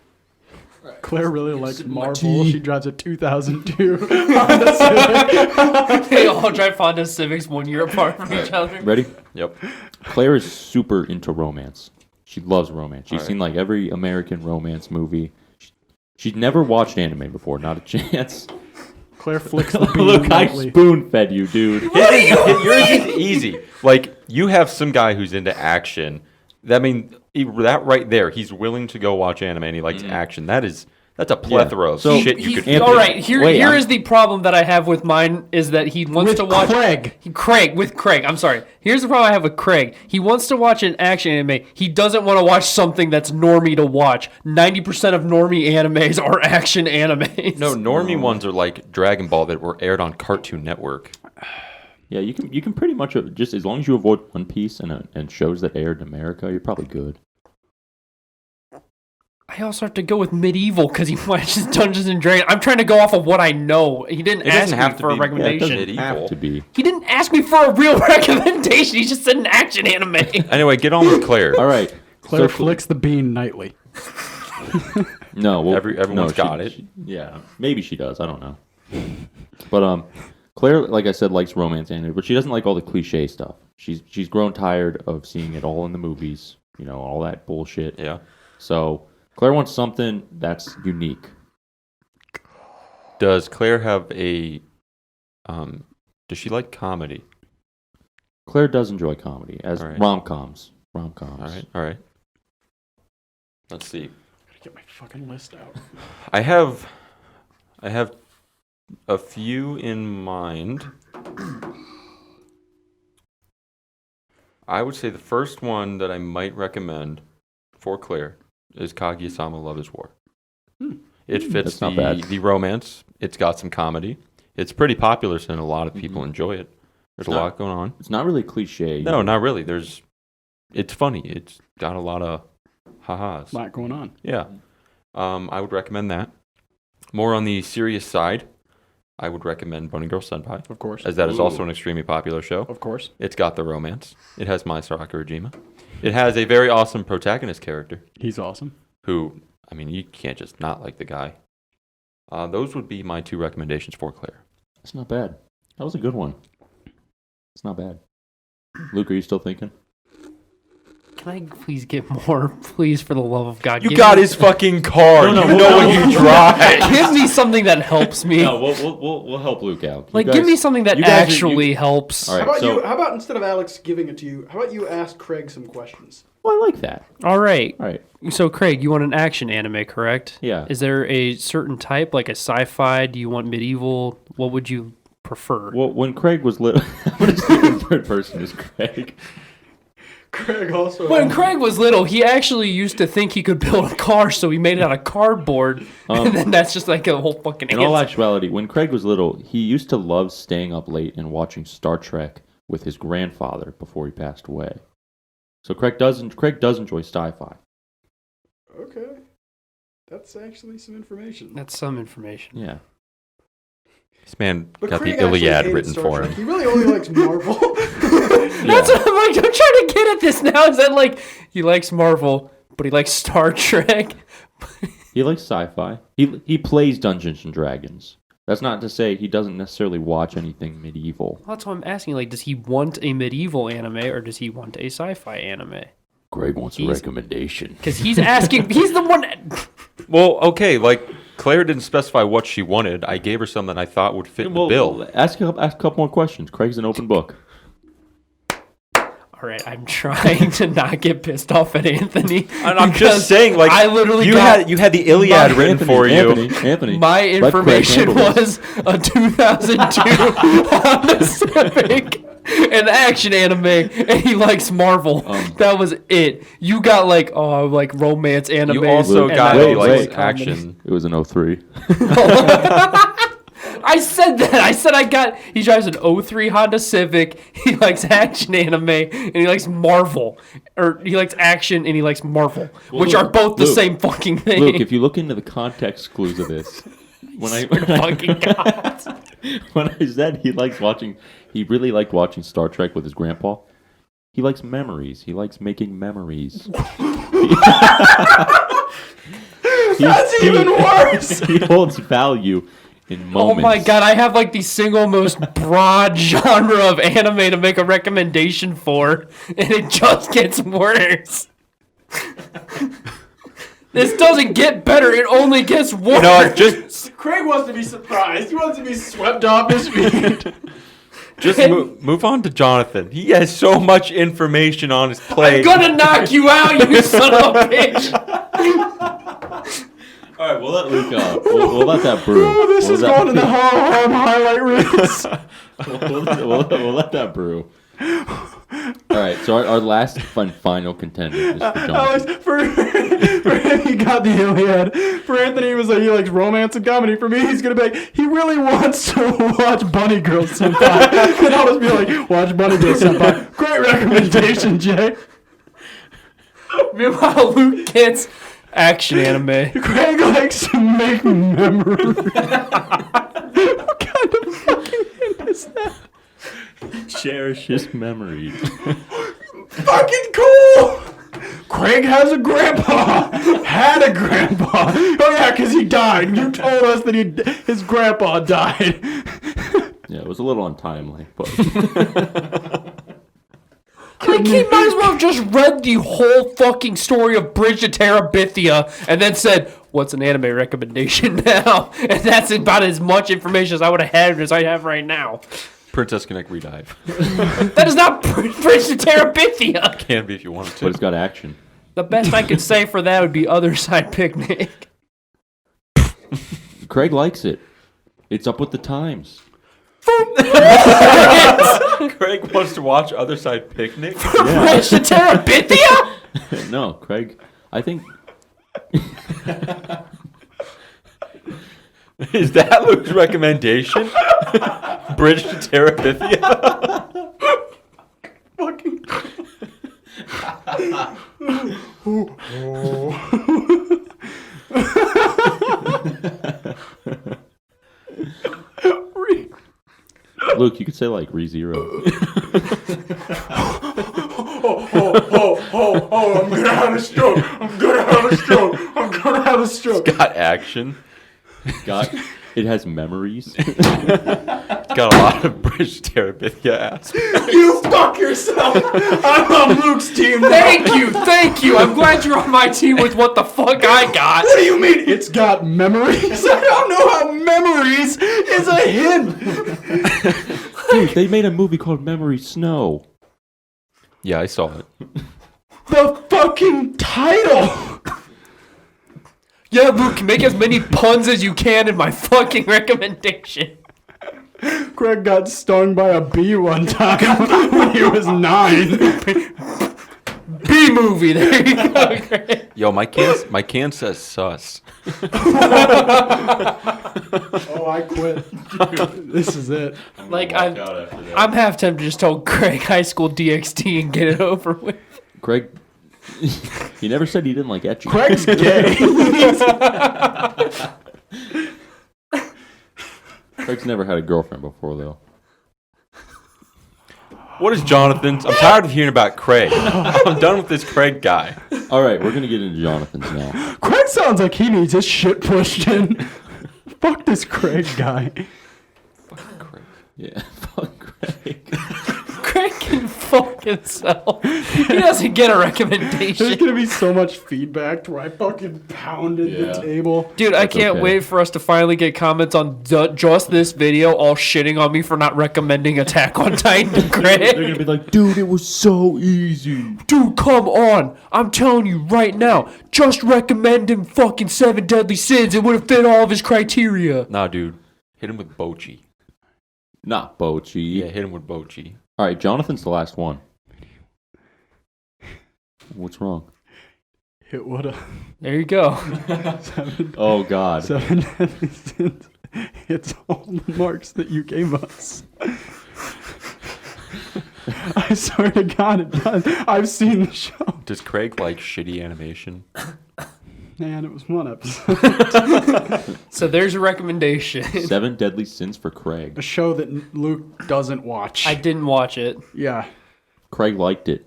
Claire really likes Sip my Marvel. tea. She drives a 2002 Honda Civic. They all drive Honda Civics 1 year apart from each other. Ready? Yep. Claire is super into romance. She loves romance. She's All right. seen like every American romance movie. She'd never watched anime before, not a chance. Claire flicks the bean Look, I lightly. spoon-fed you, dude. Yours is easy. Like, you have some guy who's into action. That right there, he's willing to go watch anime and he likes action. That's a plethora of So- shit you could Anthony- All right, here I'm- is the problem that I have with mine is that he wants With to watch Craig. I'm sorry. Here's the problem I have with Craig. He wants to watch an action anime. He doesn't want to watch something that's normie to watch. 90% of normie animes are action animes. No, normie ones are like Dragon Ball that were aired on Cartoon Network. Yeah, you can pretty much just as long as you avoid One Piece and shows that aired in America, you're probably good. I also have to go with medieval because he watches Dungeons and Dragons. I'm trying to go off of what I know. He didn't It doesn't ask have me to for a be- Yeah, it recommendation. doesn't Medieval. have to be. He didn't ask me for a real recommendation. He just said an action anime. Anyway, get on with Claire. All right. Claire so flicks the bean nightly. No, well, Everyone's got it. Yeah, maybe she does. I don't know. But Claire, like I said, likes romance anime, but she doesn't like all the cliche stuff. She's grown tired of seeing it all in the movies. You know, all that bullshit. Yeah. So Claire wants something that's unique. Does Claire have a? Does she like comedy? Claire does enjoy comedy, as All right. rom-coms. All right. Let's see. Gotta get my fucking list out. I have a few in mind. I would say the first one that I might recommend for Claire is Kaguya-sama Love is War. It fits That's not bad. the romance. It's got some comedy. It's pretty popular, so a lot of people enjoy it. There's a lot going on. It's not really cliche. No, not really. It's funny. It's got a lot of ha-has. A lot going on. Yeah. I would recommend that. More on the serious side, I would recommend Bunny Girl Senpai, Of course. as that is also an extremely popular show. Of course. It's got the romance. It has Mai Sakurajima. It has a very awesome protagonist character He's awesome. who, I mean, you can't just not like the guy. Those would be my two recommendations for Claire. It's not bad. That was a good one. It's not bad. Luke, are you still thinking? Can I please get more? Please, for the love of God. You give got me, his fucking card. No, you know when you drive. Give me something that helps me. No, we'll help Luke out. You Like, guys- give me something that you guys are- actually helps. All right, How about so, How about instead of Alex giving it to you, how about you ask Craig some questions? Well, I like that. All right. All right. So, Craig, you want an action anime, correct? Yeah. Is there a certain type, like a sci-fi? Do you want medieval? What would you prefer? Well, when Craig was little, what is the third person is Craig? Craig also. When Craig was little, he actually used to think he could build a car, so he made it out of cardboard, and then that's just like a whole fucking In answer. all actuality, when Craig was little, he used to love staying up late and watching Star Trek with his grandfather before he passed away. So Craig does enjoy sci-fi. Okay. That's actually some information. That's some information. Yeah. This man But got Craig the actually Iliad hated written Star for Trek. him. He really only likes Marvel. That's what I'm like. I'm trying to get at this now. Is that like he likes Marvel, but he likes Star Trek? He likes sci-fi. He plays Dungeons and Dragons. That's not to say he doesn't necessarily watch anything medieval. Well, that's what I'm asking. Like, does he want a medieval anime or does he want a sci-fi anime? Greg wants a recommendation. Because he's asking. He's the one. Well, okay, like Claire didn't specify what she wanted. I gave her something I thought would fit the bill. Ask a couple more questions. Craig's an open book. All right, I'm trying to not get pissed off at Anthony. And I'm because just saying, like, I literally you got had the Iliad written for you. Anthony. my let Craig information handle this. was a 2002 Honda Civic, an action anime, and he likes Marvel. That was it. You got like romance anime. You also and got I a was like comedy. action. It was an 03. I said that. I said he drives an 03 Honda Civic. He likes action anime and he likes Marvel. Or he likes action and he likes Marvel, which Luke, are both the Luke, same fucking thing. Luke, if you look into the context clues of this, when I fucking God. when I said he really liked watching Star Trek with his grandpa. He likes memories. He likes making memories. That's even worse. He holds value in Oh moments. my God, I have like the single most broad genre of anime to make a recommendation for, and it just gets worse. This doesn't get better, it only gets worse. You know, just Craig wants to be surprised. He wants to be swept off his feet. move on to Jonathan. He has so much information on his plate. I'm gonna knock you out, you son of a bitch. All right, we'll let Luke go. We'll let that brew. Oh, this is going in the Harem highlight reels. We'll let that brew. All right, so our last final contender is for Jonathan. Alex, for him, he got the Iliad. For Anthony, he was like, he likes romance and comedy. For me, he's going to be like, he really wants to watch Bunny Girl Senpai. And I'll just be like, watch Bunny Girl Senpai. Great recommendation, Jay. Meanwhile, Luke gets action anime. Craig likes to make memories. What kind of fucking hint is that? Cherish his memories. Fucking cool! Craig has a grandpa. had a grandpa. Oh yeah, because he died. You told us that his grandpa died. Yeah, it was a little untimely, but Like, he might as well have just read the whole fucking story of Bridge to Terabithia and then said, what's an anime recommendation now? And that's about as much information as I would have had as I have right now. Princess Connect Redive. That is not Bridge to Terabithia. Can be if you wanted to. but it's got action. The best I could say for that would be Other Side Picnic. Craig likes it. It's up with the times. Craig wants to watch Other Side Picnic. Bridge to Terabithia? No, Craig, I think Is that Luke's recommendation? Bridge to Terabithia? Fucking. Luke, you could say like ReZero. Oh, I'm gonna have a stroke. I'm gonna have a stroke. It's got action. It has memories. It's got a lot of Bridge to Terabithia aspects. You fuck yourself. I'm on Luke's team now. Thank you. I'm glad you're on my team with what the fuck I got. What do you mean? It's got memories? I don't know how memories is a hint. Dude, they made a movie called Memory Snow. Yeah, I saw it. The fucking title. Yeah, Luke, make as many puns as you can in my fucking recommendation. Craig got stung by a bee one time when he was 9. B movie, there you go, Craig. Yo, my can says sus. Oh, I quit. This is it. Like, I'm half tempted to just tell Craig High School DxD and get it over with. Craig, he never said he didn't like etching. Craig's gay. Craig's never had a girlfriend before, though. What is Jonathan's? I'm tired of hearing about Craig. I'm done with this Craig guy. All right, we're going to get into Jonathan's now. Craig sounds like he needs his shit pushed in. Fuck this Craig guy. Fucking Craig. Yeah, fuck Craig. Craig can fuck himself. He doesn't get a There's recommendation. gonna be so much feedback to where I fucking pounded the table. Dude, I That's can't okay. wait for us to finally get comments on just this video all shitting on me for not recommending Attack on Titan to They're going Craig. to be like, dude, it was so easy. Dude, come on. I'm telling you right now, just recommend him fucking 7 Deadly Sins. It would have fit all of his criteria. Nah, dude. Hit him with Bochi. Not Bochi. Yeah, hit him with Bochi. All right, Jonathan's the last one. What's wrong? It would have. There you go. Oh, God. 7 Deadly Sins. It's all the marks that you gave us. I swear to God, it does. I've seen the show. Does Craig like shitty animation? Man, it was one episode. So there's a recommendation. 7 Deadly Sins for Craig. A show that Luke doesn't watch. I didn't watch it. Yeah. Craig liked it.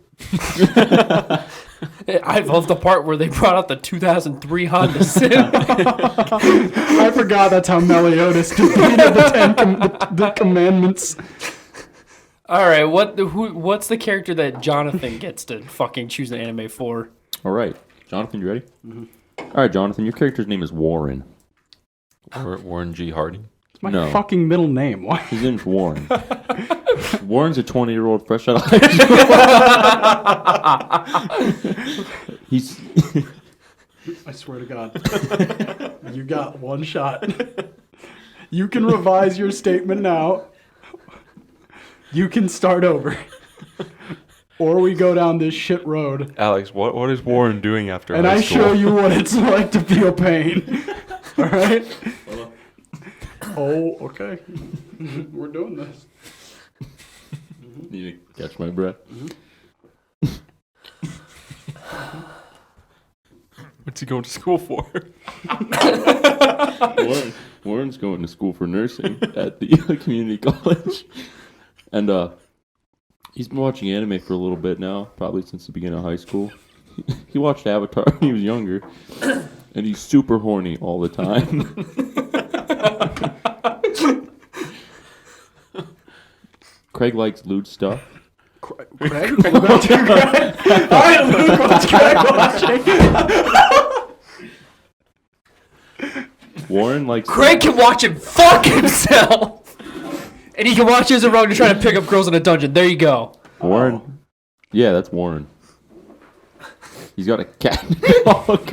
I love the part where they brought out the 2003 Honda Civic. I forgot that's how Meliodas defeated the commandments. All right, what's the character that Jonathan gets to fucking choose an anime for? All right. Jonathan, you ready? Mm-hmm. All right, Jonathan, your character's name is Warren. Warren G. Harding. It's my No. fucking middle name. Why? His name's Warren. Warren's a 20-year-old fresh out of high school. He's I swear to God. You got one shot. You can revise your statement now. You can start over. Or we go down this shit road. Alex, what is Warren doing after And high I school? show you what it's like to feel pain. All right? Oh, okay. We're doing this. Need to catch my breath. What's he going to school for? Warren's going to school for nursing at the community college. And he's been watching anime for a little bit now, probably since the beginning of high school. he watched Avatar when he was younger, and he's super horny all the time. Craig likes lewd stuff. Craig? What's Craig? Alright, Luke, what's Craig watching? Warren likes... Craig can watch him fuck himself. And he can watch his wrong to try to pick up girls in a dungeon. There you go. Warren? Yeah, that's Warren. He's got a cat and dog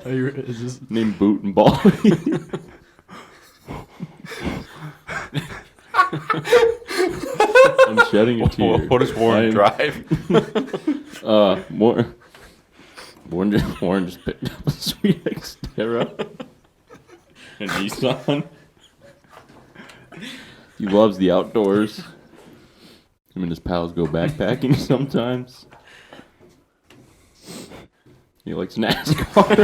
Is this... named Boot and Ball. I'm shedding a tear. What does Warren drive? Warren just picked up a sweet Xterra and Nissan. He loves the outdoors. Him and his pals go backpacking sometimes. He likes NASCAR.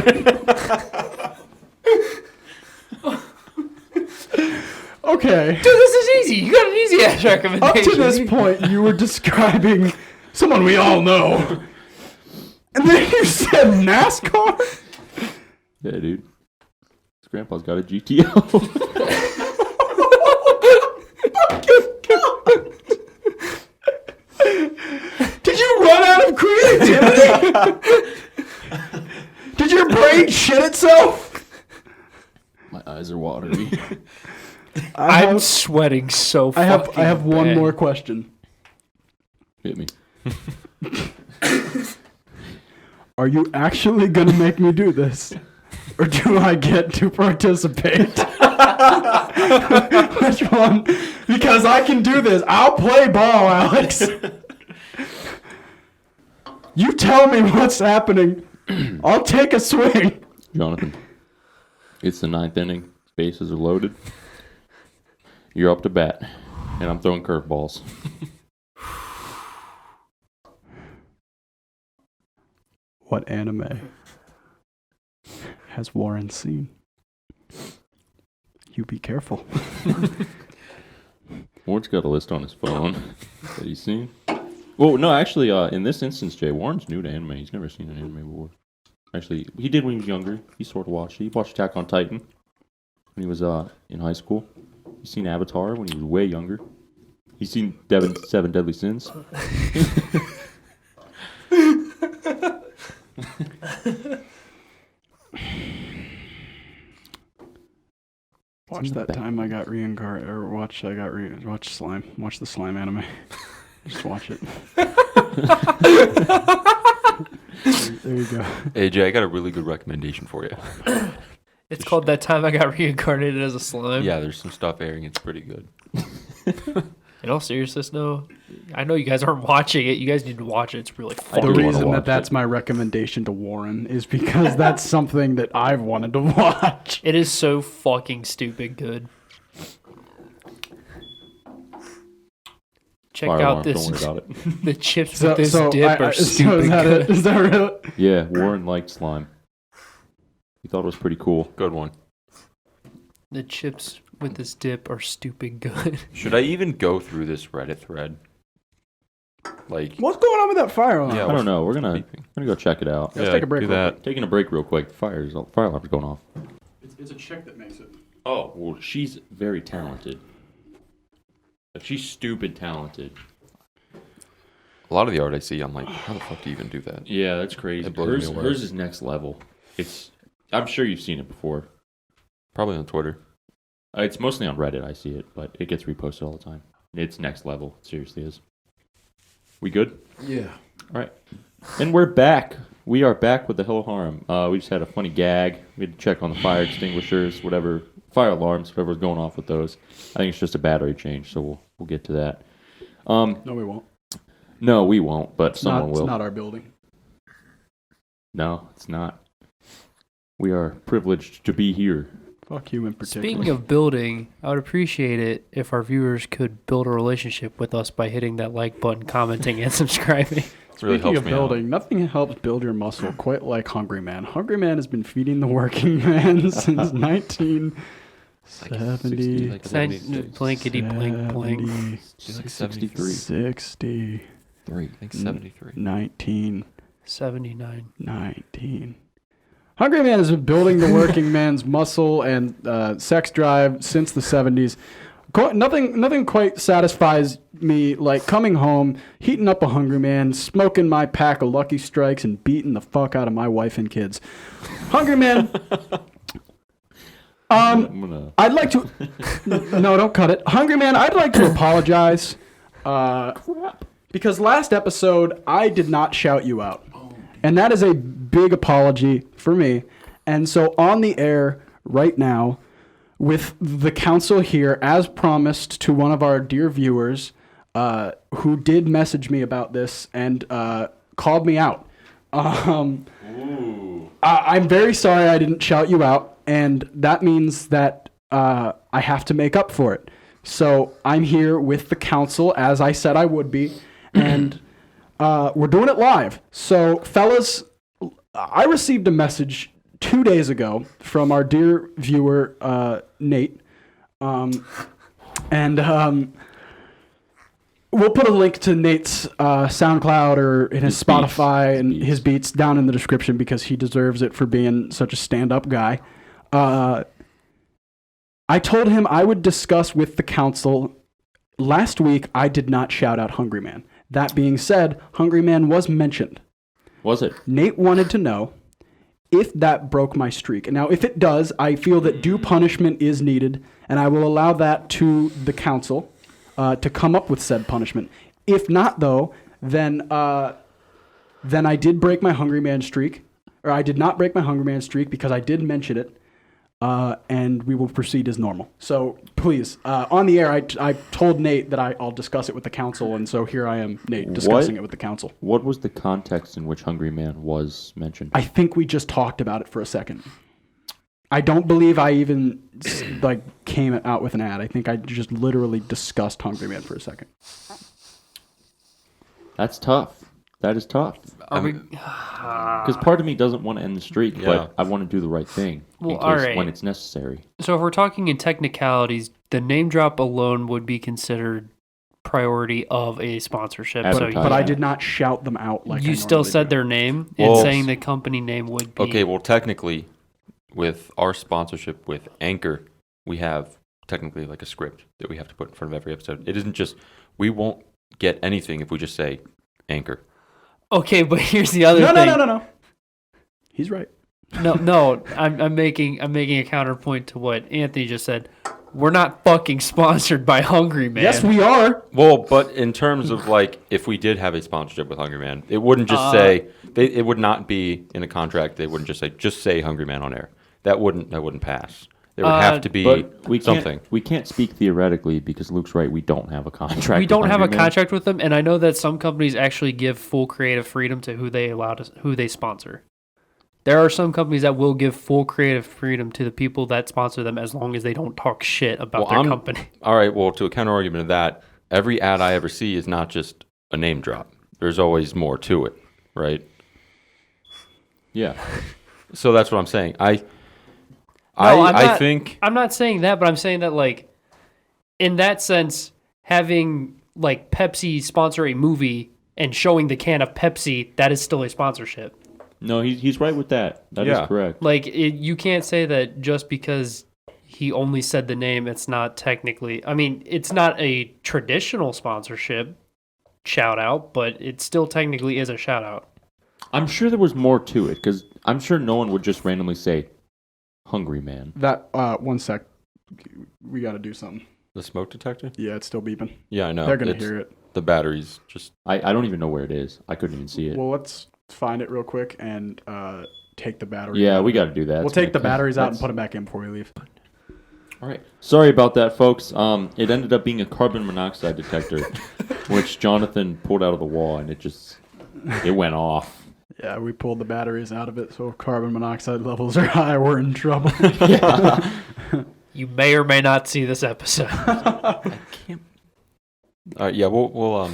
Okay. Dude, this is easy. You got an easy ass recommendation. Up to this point, you were describing someone we all know. And then you said NASCAR? Yeah, dude. His grandpa's got a GTO. Did you run out of creativity? Did your brain shit itself? My eyes are watery. I'm sweating so I fucking have one bad. more question. Hit me. Are you actually going to make me do this? Or do I get to participate? Which one? Because I can do this. I'll play ball, Alex. You tell me what's happening. I'll take a swing. Jonathan, it's the 9th inning. Bases are loaded. You're up to bat, and I'm throwing curveballs. What anime has Warren seen? You be careful. Warren's got a list on his phone that he's seen. Well, no, actually, in this instance, Jay, Warren's new to anime. He's never seen an anime before. Actually, he did when he was younger. He sort of watched it. He watched Attack on Titan when he was in high school. He's seen Avatar when he was way younger. He's seen Seven Deadly Sins. Watch that time I got reincarnated, or watch Slime. Watch the Slime anime. Just watch it. There you go. AJ, I got a really good recommendation for you. It's called That Time I Got Reincarnated as a Slime. Yeah, there's some stuff airing. It's pretty good. In all seriousness, no. I know you guys aren't watching it. You guys need to watch it. It's really I fun. The do wanna reason watch that's it. my recommendation to Warren is because that's something that I've wanted to watch. It is so fucking stupid good. Check Fire out alarm, this. Don't worry about it. The chips with this dip are so stupid is that good. it? Is that really? Yeah, Warren liked slime. He thought it was pretty cool. Good one. The chips with this dip are stupid good. Should I even go through this Reddit thread? Like, What's going on with that fire alarm? Yeah, I don't know. We're gonna beeping? go check it out. Let's take a break do real that. Taking a break real quick. Fire alarm's going off. It's a chick that makes it. Oh, well, she's very talented. Like, she's stupid talented. A lot of the art I see, I'm like, how the fuck do you even do that? Yeah, that's crazy. It blows me away. Hers is next level. I'm sure you've seen it before. Probably on Twitter. It's mostly on Reddit. I see it, but it gets reposted all the time. It's next level. It seriously is. We good? Yeah. All right. And we're back. We are back with the Hello Harem. We just had a funny gag. We had to check on the fire extinguishers, whatever, fire alarms, whatever was going off with those. I think it's just a battery change, so we'll get to that. No, we won't. No, we won't, but someone will. It's not our building. No, it's not. We are privileged to be here. Fuck you in particular. Speaking of building, I would appreciate it if our viewers could build a relationship with us by hitting that like button, commenting, and subscribing. It really Speaking helps of me building, nothing helps build your muscle quite like Hungry Man. Hungry Man has been feeding the working man since 1970. Like Blankety 76. blink blink. 70, Like 73. 60. 73. I think 73. 19. 79. 19. Hungry Man has been building the working man's muscle and sex drive since the 70s. Nothing quite satisfies me like coming home, heating up a Hungry Man, smoking my pack of Lucky Strikes, and beating the fuck out of my wife and kids. Hungry Man. I'd like to. No, don't cut it. Hungry Man, I'd like to apologize. Because last episode, I did not shout you out. And that is a big apology for me. And so on the air right now, with the council here, as promised to one of our dear viewers, who did message me about this and called me out. I'm very sorry I didn't shout you out, and that means that I have to make up for it. So I'm here with the council, as I said I would be, and we're doing it live. So, fellas, I received a message 2 days ago from our dear viewer, Nate. We'll put a link to Nate's SoundCloud or in his Spotify and his beats down in the description because he deserves it for being such a stand-up guy. I told him I would discuss with the council. Last week, I did not shout out Hungry Man. That being said, Hungry Man was mentioned. Was it? Nate wanted to know if that broke my streak. Now, if it does, I feel that due punishment is needed, and I will allow that to the council to come up with said punishment. If not, though, then I did break my Hungry Man streak, or I did not break my Hungry Man streak because I did mention it, and we will proceed as normal. So please, on the air, I told Nate that I'll discuss it with the council, and so here I am, Nate, discussing it with the council. What was the context in which Hungry Man was mentioned? I think we just talked about it for a second. I don't believe I even came out with an ad. I think I just literally discussed Hungry Man for a second. That's tough. That is tough. Because part of me doesn't want to end the streak, but I want to do the right thing when it's necessary. So if we're talking in technicalities, the name drop alone would be considered priority of a sponsorship. But I did not shout them out like you still said their name, and saying the company name would be. Okay, well, technically, with our sponsorship with Anchor, we have technically like a script that we have to put in front of every episode. It isn't just, we won't get anything if we just say Anchor. Okay, but here's the other thing. No. He's right. No. I'm making a counterpoint to what Anthony just said. We're not fucking sponsored by Hungry Man. Yes, we are. Well, but in terms of if we did have a sponsorship with Hungry Man, it wouldn't just say it would not be in a contract. They wouldn't just say Hungry Man on air. That wouldn't pass. There would have to be something. We can't speak theoretically because Luke's right. We don't have a contract. We don't have a contract with them, and I know that some companies actually give full creative freedom to who they sponsor. There are some companies that will give full creative freedom to the people that sponsor them as long as they don't talk shit about their company. All right, well, to a counter argument of that, every ad I ever see is not just a name drop. There's always more to it, right? Yeah. So that's what I'm saying. I think I'm not saying that, but I'm saying that in that sense, having Pepsi sponsor a movie and showing the can of Pepsi, that is still a sponsorship. No, he's right with that. That is correct. You can't say that just because he only said the name, it's not technically. I mean, it's not a traditional sponsorship shout out, but it still technically is a shout out. I'm sure there was more to it because I'm sure no one would just randomly say Hungry Man. That 1 sec. We got to do something. The smoke detector? Yeah, it's still beeping. Yeah, I know. They're going to hear it. The battery's just... I don't even know where it is. I couldn't even see it. Well, let's find it real quick and take the batteries out. Yeah, we got to do that. We'll take the batteries out and put them back in before we leave. All right. Sorry about that, folks. It ended up being a carbon monoxide detector, which Jonathan pulled out of the wall, and it went off. Yeah, we pulled the batteries out of it, so carbon monoxide levels are high. We're in trouble. You may or may not see this episode. I can't. Yeah, we'll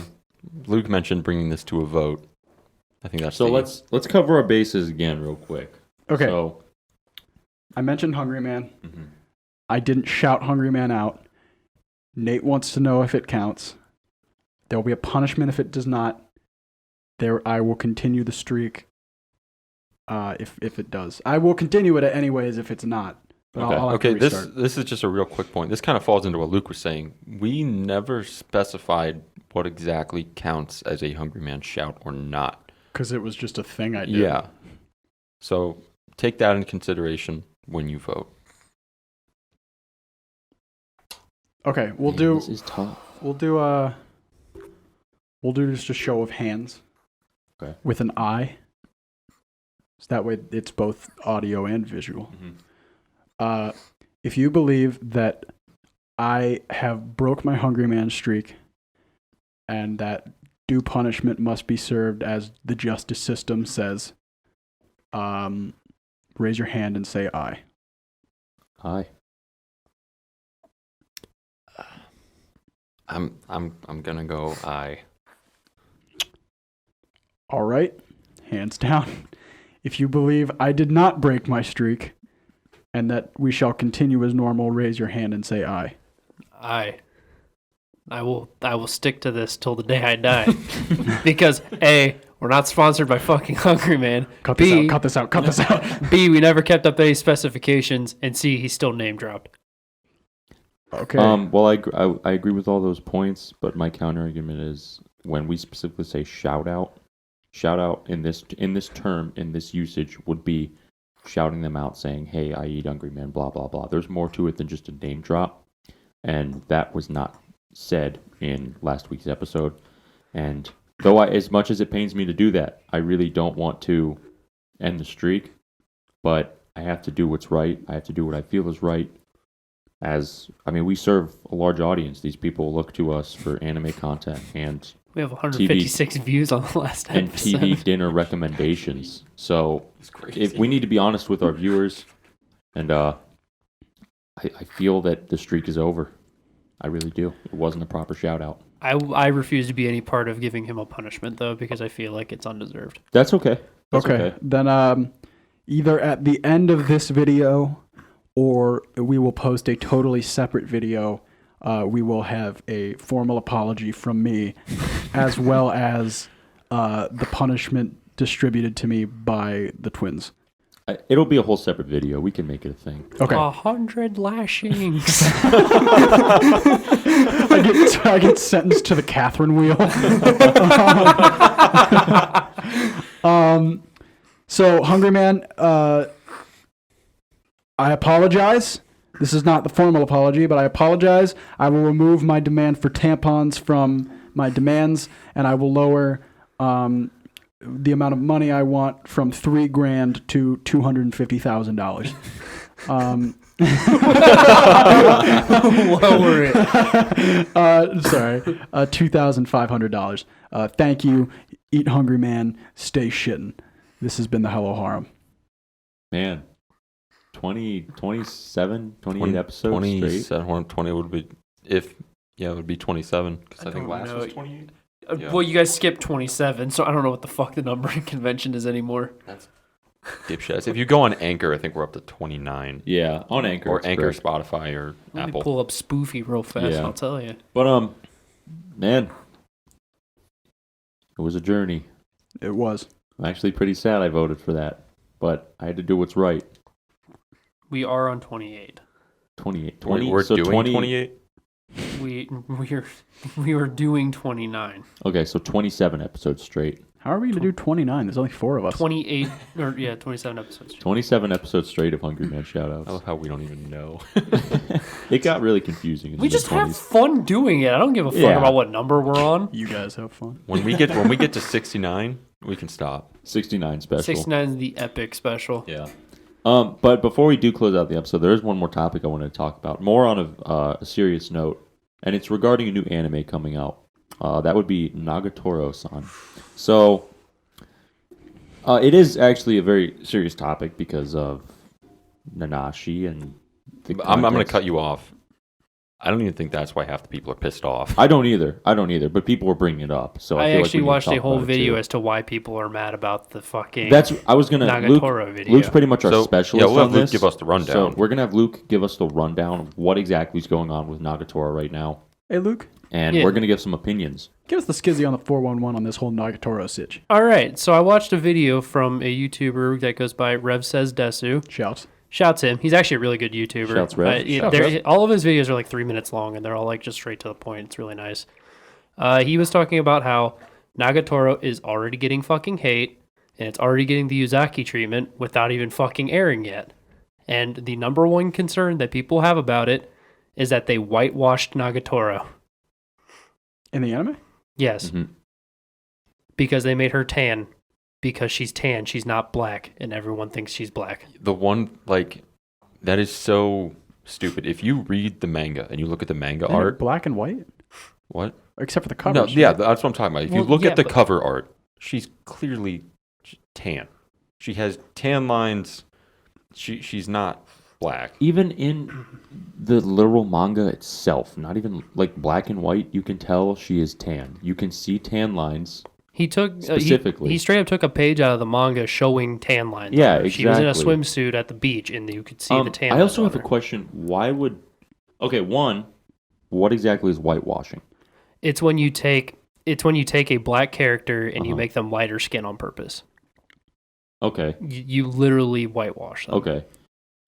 Luke mentioned bringing this to a vote. I think that's so. Let's cover our bases again real quick. Okay. So I mentioned Hungry Man. Mm-hmm. I didn't shout Hungry Man out. Nate wants to know if it counts. There will be a punishment if it does not. I will continue the streak. If it does, I will continue it anyways. If it's not, but Okay. I'll have to Okay, restart. this is just a real quick point. This kind of falls into what Luke was saying. We never specified what exactly counts as a Hungry Man shout or not. Because it was just a thing I did. Yeah. So take that into consideration when you vote. Okay, we'll Man, do. This is tough. We'll do just a show of hands. Okay. With an eye. So that way it's both audio and visual. Mm-hmm. If you believe that I have broke my Hungry Man streak and that due punishment must be served as the justice system says, raise your hand and say aye. Aye. I'm gonna go aye. All right. Hands down. If you believe I did not break my streak and that we shall continue as normal, raise your hand and say aye. I will stick to this till the day I die. Because A, we're not sponsored by fucking Hungry Man. Cut B, this out. B, we never kept up any specifications. And C, he's still name dropped. Okay. Well, I agree with all those points, but my counter argument is when we specifically say shout out in this term, in this usage, would be shouting them out, saying, "Hey, I eat Hungry Man," blah blah blah. There's more to it than just a name drop, and that was not said in last week's episode. And though as much as it pains me to do that, I really don't want to end the streak, but I have to do what's right. I have to do what I feel is right. We serve a large audience. These people look to us for anime content and We have 156 views on the last and episode. TV dinner recommendations. So crazy. if we need to be honest with our viewers, and I feel that the streak is over. I really do. It wasn't a proper shout out. I refuse to be any part of giving him a punishment, though, because I feel like it's undeserved. That's okay. That's okay. Then either at the end of this video or we will post a totally separate video. We will have a formal apology from me as well as the punishment distributed to me by the twins. It'll be a whole separate video. We can make it a thing. Okay. 100 lashings. I get sentenced to the Catherine wheel. So Hungry Man, I apologize. This is not the formal apology, but I apologize. I will remove my demand for tampons from my demands, and I will lower the amount of money I want from $3,000 to $250,000. Lower it. Sorry, $2,500. Thank you. Eat Hungry Man. Stay shitting. This has been the Hello Harem. Man, 27, 28 episodes 27, 20 would be, it would be 27. Because I think don't last know. was 28. Yeah. Well, you guys skipped 27, so I don't know what the fuck the numbering convention is anymore. That's dipshits. If you go on Anchor, I think we're up to 29. Yeah, on Anchor. Or it's Anchor, correct. Spotify, or Let me Apple. pull up Spoofy real fast, Yeah. I'll tell you. But, man, it was a journey. It was. I'm actually pretty sad I voted for that, but I had to do what's right. We are on 28. 28. We're so doing 28? We were doing 29. Okay, so 27 episodes straight. How are we going to do 29? There's only 4 of us. 28, 27 episodes. 27 episodes straight of Hungry Man shoutouts. I love how we don't even know. It got really confusing. In We the just have mid-20s. fun doing it. I don't give a fuck Yeah. about what number we're on. You guys have fun. When we get to 69, we can stop. 69 special. 69 is the epic special. Yeah. But before we do close out the episode, there is one more topic I wanted to talk about, more on a serious note, and it's regarding a new anime coming out. That would be Nagatoro-san. So, it is actually a very serious topic because of Nanashi and the I'm going to context. cut you off. I don't even think that's why half the people are pissed off. I don't either, but people were bringing it up. So I I feel actually like we need to watched a talk whole about it, video too. as to why people are mad about the fucking I was gonna Nagatoro video. Luke's pretty much our So, specialist yeah, we'll on have Luke this. give us the rundown. So we're gonna have Luke give us the rundown of what exactly is going on with Nagatoro right now. Hey, Luke, and Yeah. we're going to give some opinions. give us the skizzy on the 411 on this whole Nagatoro sitch. All right, so I watched a video from a YouTuber that goes by Rev Says Desu. Shouts. Shouts him. He's actually a really good YouTuber. Shouts Rev. Shouts Rev. All of his videos are like 3 minutes long, and they're all like just straight to the point. It's really nice. He was talking about how Nagatoro is already getting fucking hate, and it's already getting the Uzaki treatment without even fucking airing yet. And the number one concern that people have about it is that they whitewashed Nagatoro. In the anime? Yes. Mhm. Because they made her tan. Because she's tan, she's not black, and everyone thinks she's black. The one, like, that is so stupid. If you read the manga and you look at the manga Isn't it art, black and white? what? Except for the No, covers. yeah, that's what I'm talking about. If you Well, look yeah, at the but- cover art, she's clearly tan. She has tan lines. She's not black. Even in the literal manga itself, not even like black and white, you can tell she is tan. You can see tan lines. He took Specifically. he straight up took a page out of the manga showing tan lines. Yeah, on her. She was in a exactly. swimsuit at the beach, and you could see the tan. I also lines have on a her. question. Why would... Okay, one, what exactly is whitewashing? It's when you take a black character and you Uh-huh. make them lighter skin on purpose. Okay, You literally whitewash them. okay.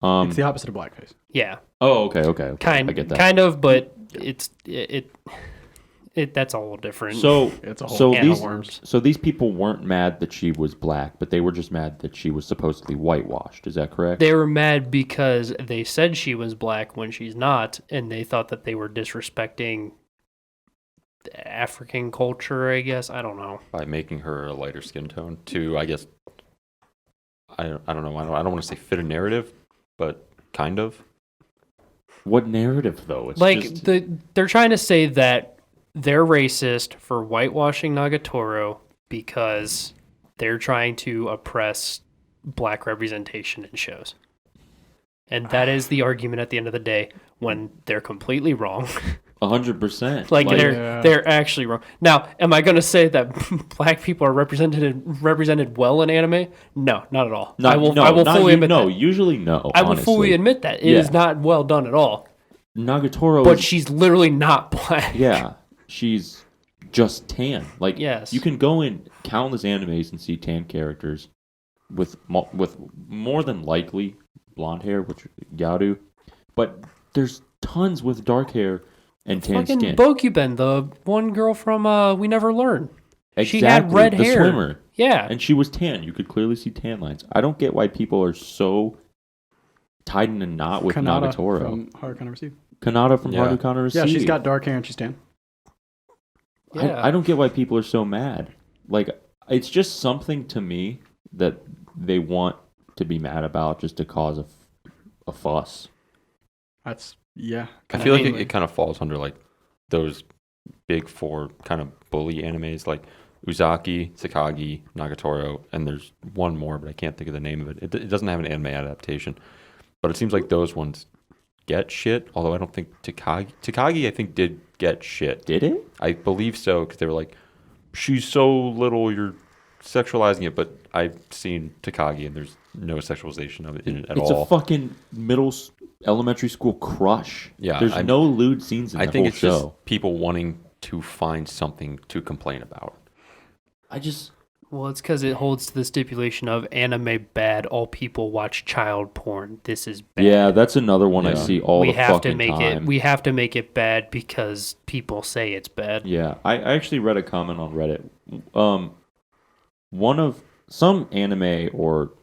It's the opposite of blackface. Yeah, Oh, okay. kind I get that. kind of, but it that's all different. So, It's a whole so can of these worms. so these people weren't mad that she was black, but they were just mad that she was supposedly whitewashed. Is that correct? They were mad because they said she was black when she's not, and they thought that they were disrespecting African culture, I guess. I don't know. By making her a lighter skin tone to, I guess, I don't know. I don't want to say fit a narrative, but kind of. What narrative though? It's Like just, they're trying to say that they're racist for whitewashing Nagatoro because they're trying to oppress black representation in shows. And that is the argument at the end of the day when they're completely wrong. 100%. Like Yeah. they're actually wrong. Now, am I going to say that black people are represented well in anime? No, not at all. I will not fully you- admit no, that. usually no. I will honestly. fully admit that it is Yeah. not well done at all. Nagatoro But is- she's literally not black. yeah, she's just tan. Like Yes. you can go in countless animes and see tan characters with more than likely blonde hair, which Yaru, but there's tons with dark hair and tan Fucking skin. Bokuben, the one girl from We Never Learn. Exactly, She had red the hair. swimmer, Yeah. and she was tan. You could clearly see tan lines. I don't get why people are so tied in a knot with Kanata Nagatoro. from Haruka Receive. Kanata from Yeah. Haruka Receive. Yeah, she's got dark hair and she's tan. Yeah. I don't get why people are so mad. Like, it's just something to me that they want to be mad about just to cause a fuss. That's, yeah. I feel like mean, it kind of falls under like those big four kind of bully animes like Uzaki, Tsukagi, Nagatoro, and there's one more, but I can't think of the name of it. It doesn't have an anime adaptation, but it seems like those ones get shit. Although I don't think Tsukagi I think did get shit. Did it? I believe so because they were like, she's so little, you're sexualizing it. But I've seen Takagi and there's no sexualization of it in it at It's all. a fucking elementary school crush. Yeah, There's I- no lewd scenes in I the think whole it's show. just people wanting to find something to complain about. I just Well, it's because it holds to the stipulation of anime bad. All people watch child porn. This is bad. yeah, that's another one I Yeah. see all we the have fucking to make time. it. We have to make it bad because people say it's bad. Yeah, I actually read a comment on Reddit. One of some anime or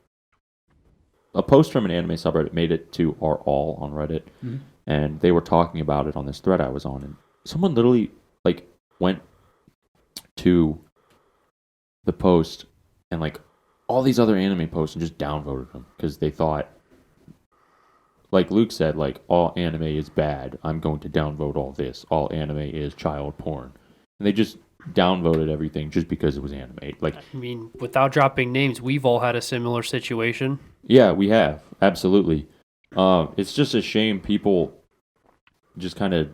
a post from an anime subreddit made it to our all on Reddit, Mhm. and they were talking about it on this thread I was on, and someone literally like went to the post and like all these other anime posts and just downvoted them because they thought, like Luke said, like all anime is bad. I'm going to downvote all this. All anime is child porn, and they just downvoted everything just because it was anime. Like, I mean, without dropping names, we've all had a similar situation. yeah, we have absolutely. It's just a shame people just kind of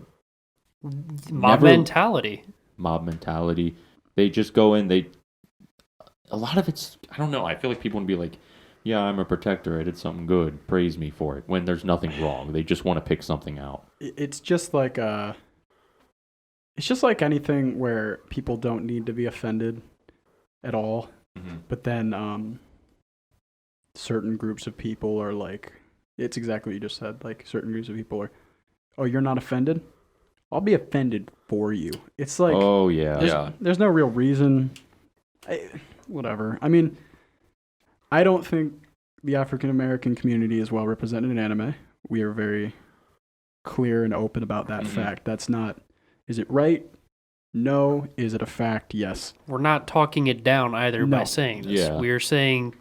Mob Never- mentality. mob mentality. They just go in. A lot of it's, I don't know. I feel like people would be like, yeah, I'm a protector. I did something good. Praise me for it. When there's nothing wrong. They just want to pick something out. It's just like it's just like anything where people don't need to be offended at all, but then certain groups of people are like, it's exactly what you just said. Like certain groups of people are, oh, you're not offended? I'll be offended for you. It's like, oh yeah, there's no real reason. Whatever. I mean, I don't think the African American community is well represented in anime. We are very clear and open about that fact. That's not, is it right? No. Is it a fact? Yes. We're not talking it down either by saying this. Yeah. We are saying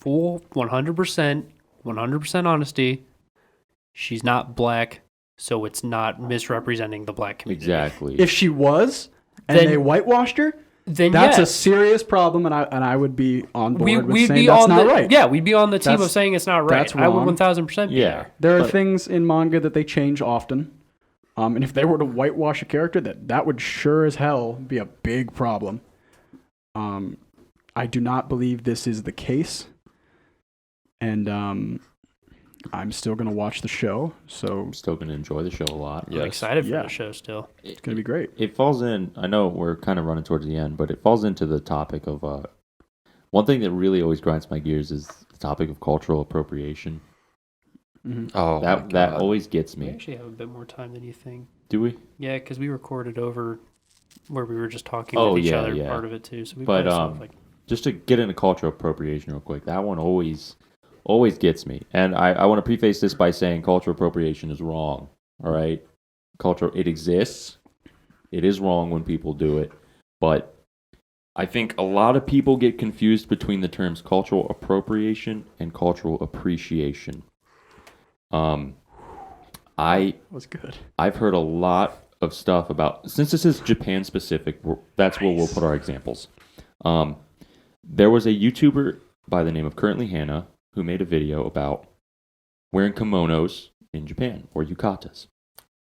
full 100% honesty. She's not black, so it's not misrepresenting the black community. exactly. If she was, and Then- they whitewashed her, Then that's a yes. serious problem, and I would be on board with we'd saying be that's on not the right. Yeah, we'd be on the team That's- of saying it's not right. that's I would wrong. 1000% be Yeah. there. There are But- things in manga that they change often. And if they were to whitewash a character, that would sure as hell be a big problem. I do not believe this is the case. And I'm still going to watch the show, so I'm still going to enjoy the show a lot. I'm excited for Yeah. the show still. it's going to be great. It falls in, I know we're kind of running towards the end, but it falls into the topic of, one thing that really always grinds my gears is the topic of cultural appropriation. Oh, my That God. always gets We me. actually have a bit more time than you think. Do we? Yeah, because we recorded over where we were just talking Oh, with each yeah, other yeah. part of it too. So we But, probably still have, like, just to get into cultural appropriation real quick, that one always gets me. And I want to preface this by saying cultural appropriation is wrong. All right? It exists. It is wrong when people do it. But I think a lot of people get confused between the terms cultural appropriation and cultural appreciation. Was good. I've heard a lot of stuff about, since this is Japan specific, that's where we'll put our examples. There was a YouTuber by the name of Currently Hannah who made a video about wearing kimonos in Japan, or yukatas.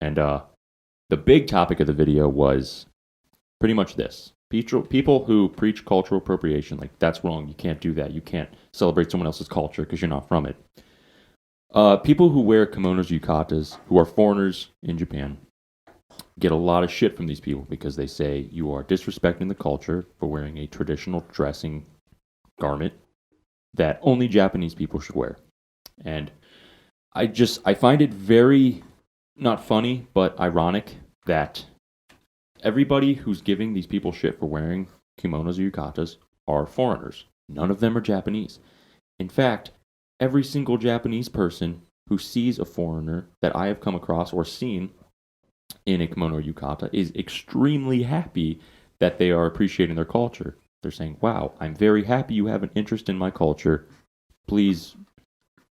And the big topic of the video was pretty much this. People who preach cultural appropriation, like, that's wrong, you can't do that, you can't celebrate someone else's culture because you're not from it. People who wear kimonos, yukatas, who are foreigners in Japan, get a lot of shit from these people because they say you are disrespecting the culture for wearing a traditional dressing garment that only Japanese people should wear. And I find it very, not funny, but ironic that everybody who's giving these people shit for wearing kimonos or yukatas are foreigners. None of them are Japanese. In fact, every single Japanese person who sees a foreigner that I have come across or seen in a kimono or yukata is extremely happy that they are appreciating their culture. They're saying, wow, I'm very happy you have an interest in my culture. Please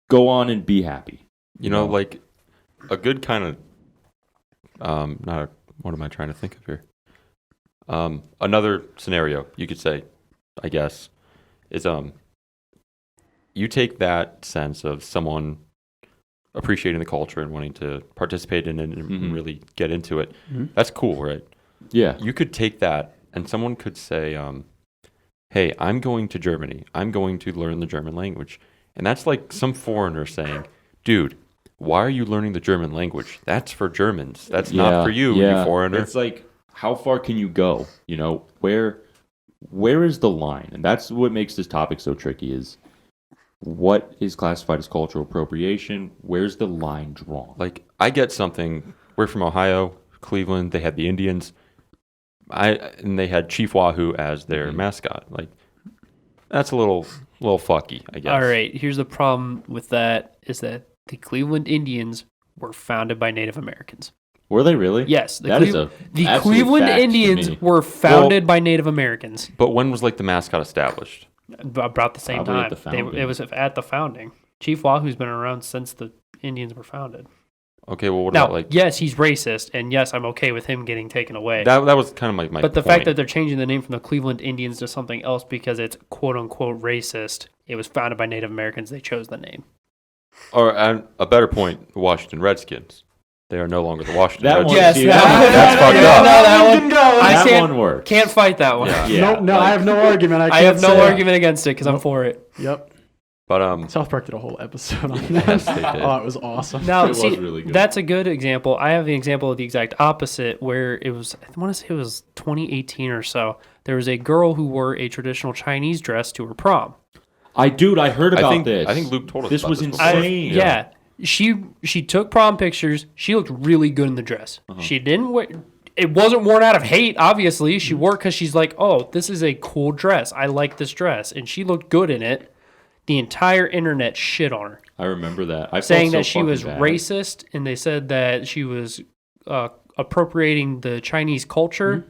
go on and be happy. You know, like a good kind of, what am I trying to think of here? Another scenario you could say, I guess, is you take that sense of someone appreciating the culture and wanting to participate in it and really get into it. That's cool, right? Yeah. You could take that and someone could say, hey, I'm going to Germany. I'm going to learn the German language. And that's like some foreigner saying, dude, why are you learning the German language? That's for Germans. That's not for you, you foreigner. It's like, how far can you go? You know, where is the line? And that's what makes this topic so tricky is what is classified as cultural appropriation? Where's the line drawn? Like, I get something. We're from Ohio, Cleveland. They had the Indians. And they had Chief Wahoo as their mascot. Like, that's a little fucky, I guess. all right, here's the problem with that is that the Cleveland Indians were founded by Native Americans. Were they really? Yes, the That is a absolute Cleveland fact to Indians me. were founded by Native Americans But when was like the mascot established? about the same Probably at time. the founding. It was at the founding. Chief Wahoo's been around since the Indians were founded. Okay, well, what Now, about like yes, he's racist, and yes, I'm okay with him getting taken away. that? That was kind of my But the point. fact that they're changing the name from the Cleveland Indians to something else because it's quote unquote racist, it was founded by Native Americans. They chose the name. Or a better point, the Washington Redskins. They are no longer the Washington That one, Redskins. see, That's fucked up. that one. that can't- one works. Can't fight that one. Yeah. Yeah, No, I have no argument. I I have can't no say it. argument against it because I'm for it. Yep. But South Park did a whole episode on that. Yes, they did. Oh, it was awesome. Now, It was see, really good. that's a good example. I have the example of the exact opposite, where it was, I want to say it was 2018 or so. There was a girl who wore a traditional Chinese dress to her prom. I heard about this. I think Luke told us this about was this insane. before. Yeah. She took prom pictures. She looked really good in the dress. She didn't wear. It wasn't worn out of hate, obviously. She wore it because she's like, oh, this is a cool dress. I like this dress. And she looked good in it. The entire internet shit on her. I remember that. I Saying felt that so she was fucking bad. racist, and they said that she was appropriating the Chinese culture.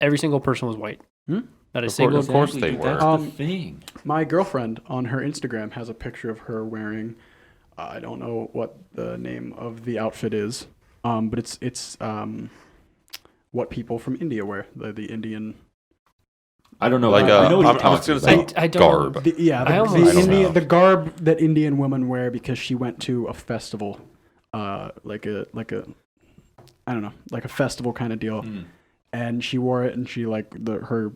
Every single person was white. Not a single. Of course they dude, were. That's the thing. My girlfriend on her Instagram has a picture of her wearing, I don't know what the name of the outfit is, but it's what people from India wear, the Indian. I don't know. Like, I know what I you're was talking gonna say about. I don't garb. I almost- The garb that Indian women wear because she went to a festival, like a I don't know, like a festival kind of deal, and she wore it, and she her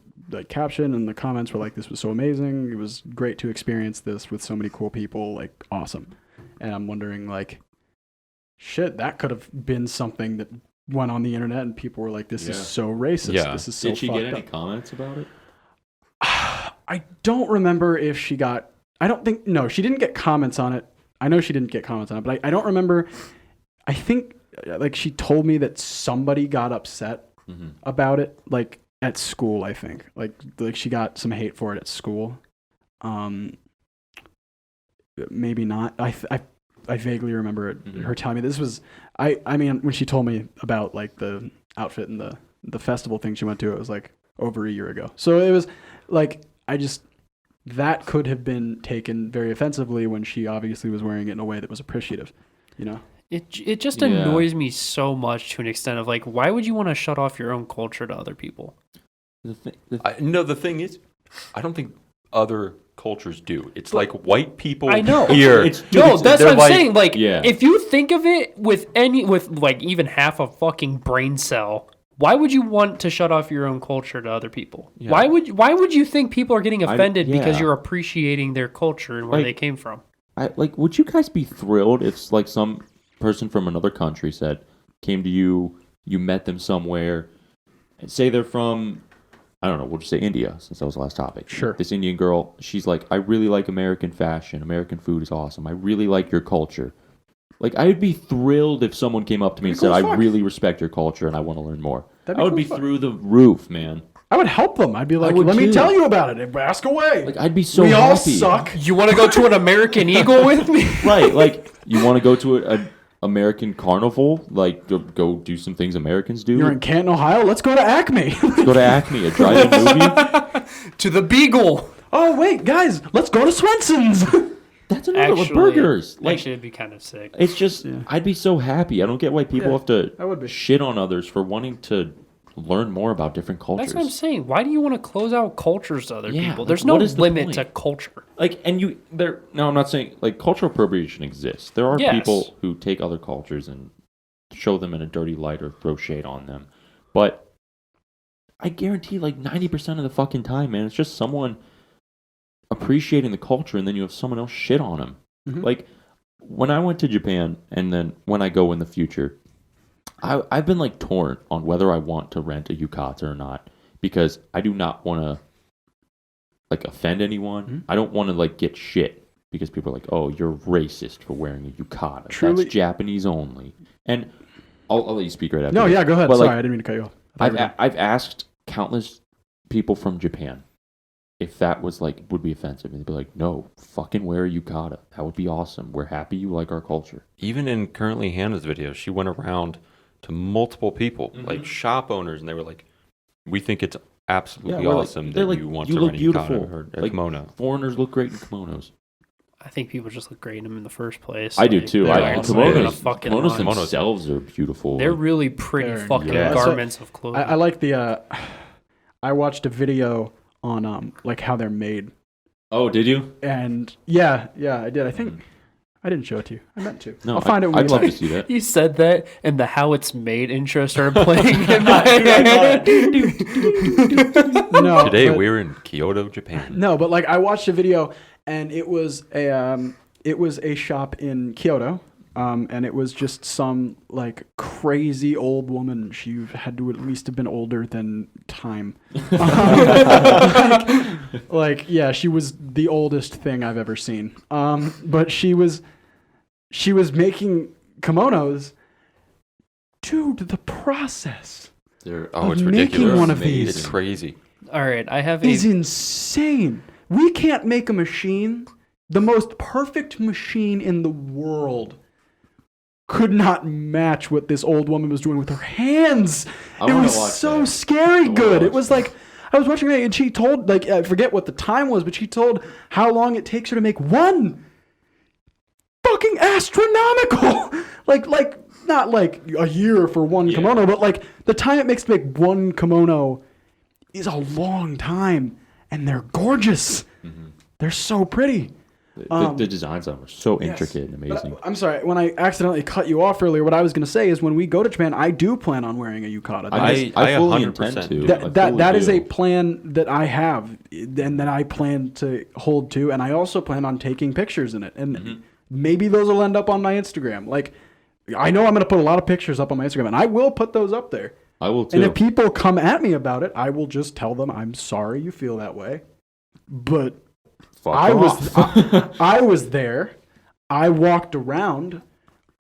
caption and the comments were like, "This was so amazing. It was great to experience this with so many cool people. Like, awesome." And I'm wondering, like, shit, that could have been something that went on the internet, and people were like, "This is Yeah. so racist. Yeah. This is so." Did she fucked get any up." comments about it? I don't remember if she got. I don't think. No, she didn't get comments on it. I know she didn't get comments on it, but I don't remember. I think like she told me that somebody got upset about it, like at school. I think like she got some hate for it at school. Maybe not. I vaguely remember her telling me this was. I mean, when she told me about like the outfit and the festival thing she went to, it was like over a year ago. So it was like that could have been taken very offensively when she obviously was wearing it in a way that was appreciative, you know? It just Yeah. annoys me so much to an extent of like, why would you want to shut off your own culture to other people? The thing is, I don't think other cultures do. It's like white people I know. here. No, that's they're what I'm saying. Like, Yeah. if you think of it with like even half a fucking brain cell, why would you want to shut off your own culture to other people? Yeah. Why would you think people are getting offended because yeah. you're appreciating their culture and where Like- they came from? would you guys be thrilled if like some person from another country came to you, you met them somewhere, and say they're from, I don't know, we'll just say India, since that was the last topic. Sure. This Indian girl, she's like, I really like American fashion. American food is awesome. I really like your culture. Like, I would be thrilled if someone came up to me and said, cool as I fuck. really respect your culture and I want to learn more. That'd I be would cool be as fuck. through the roof, man. I would help them. I'd be like, would let me too. tell you about it. Ask away. Like, I'd be so we all happy. suck. You want to go to an American Eagle with me? Right, like, you want to go to an American carnival? Like, go do some things Americans do? You're in Canton, Ohio? Let's go to Acme. Go to Acme, a drive-in movie? To the Beagle. Oh, wait, guys, let's go to Swenson's. That's another with burgers. Like, Actually, it'd be kind of sick. it's just, I'd be so happy. I don't get why people Yeah, have to I would be. shit on others for wanting to learn more about different cultures. That's what I'm saying. Why do you want to close out cultures to other Yeah, people? like, There's no what is the limit point? to culture. Like, and now I'm not saying, like, cultural appropriation exists. There are Yes. people who take other cultures and show them in a dirty light or throw shade on them. But I guarantee, like, 90% of the fucking time, man, it's just someone appreciating the culture and then you have someone else shit on them. Mhm. Like, when I went to Japan and then when I go in the future, I've been, like, torn on whether I want to rent a yukata or not because I do not want to, like, offend anyone. Mm-hmm. I don't want to, like, get shit because people are like, oh, you're racist for wearing a yukata. Truly- That's Japanese only. And I'll let you speak right after No, this. yeah, go ahead. But, Sorry, like, I didn't mean to cut you off. I've asked countless people from Japan if that was, like, would be offensive. And they'd be like, no, fucking wear a yukata. That would be awesome. We're happy you like our culture. Even in currently Hannah's video, she went around to multiple people, like shop owners, and they were like, "We think it's absolutely we're like- awesome they're that like, you want you to look rent a beautiful. yukata or a Like, kimono." Foreigners look great in kimonos. I think people just look great in them in the first place. I do Like, too. they're I- not kimonos- gonna fucking Kimonos lie. themselves are beautiful. They're Like, really pretty They're- fucking yeah. garments of clothing. I like the. I watched a video on like how they're made, oh, did you? and yeah, I did. I think I didn't show it to you. I meant to. No, I'll find it. When I'd we love get to see that. You said that, and the "How It's Made" intro started playing in my head. No, Today but- we're in Kyoto, Japan. No, but like I watched a video and it was a shop in Kyoto. And it was just some like crazy old woman. She had to at least have been older than time. Yeah, she was the oldest thing I've ever seen. But she was making kimonos. Dude, the process It's making ridiculous. one of these It's crazy. All right, I have is insane. We can't make a machine. The most perfect machine in the world could not match what this old woman was doing with her hands. It was so scary good. It was like, I was watching it and she told, like, I forget what the time was, but she told how long it takes her to make one. Fucking astronomical. like not like a year for one kimono, but like the time it makes to make one kimono is a long time. And they're gorgeous. Mm-hmm. They're so pretty. The designs on them are so intricate and amazing. I'm sorry, when I accidentally cut you off earlier, what I was going to say is when we go to Japan, I do plan on wearing a yukata. I fully intend to. That is a plan that I have and that I plan to hold to, and I also plan on taking pictures in it. And maybe those will end up on my Instagram. Like, I know I'm going to put a lot of pictures up on my Instagram, and I will put those up there. I will too. And if people come at me about it, I will just tell them, I'm sorry you feel that way. But I was there. I walked around.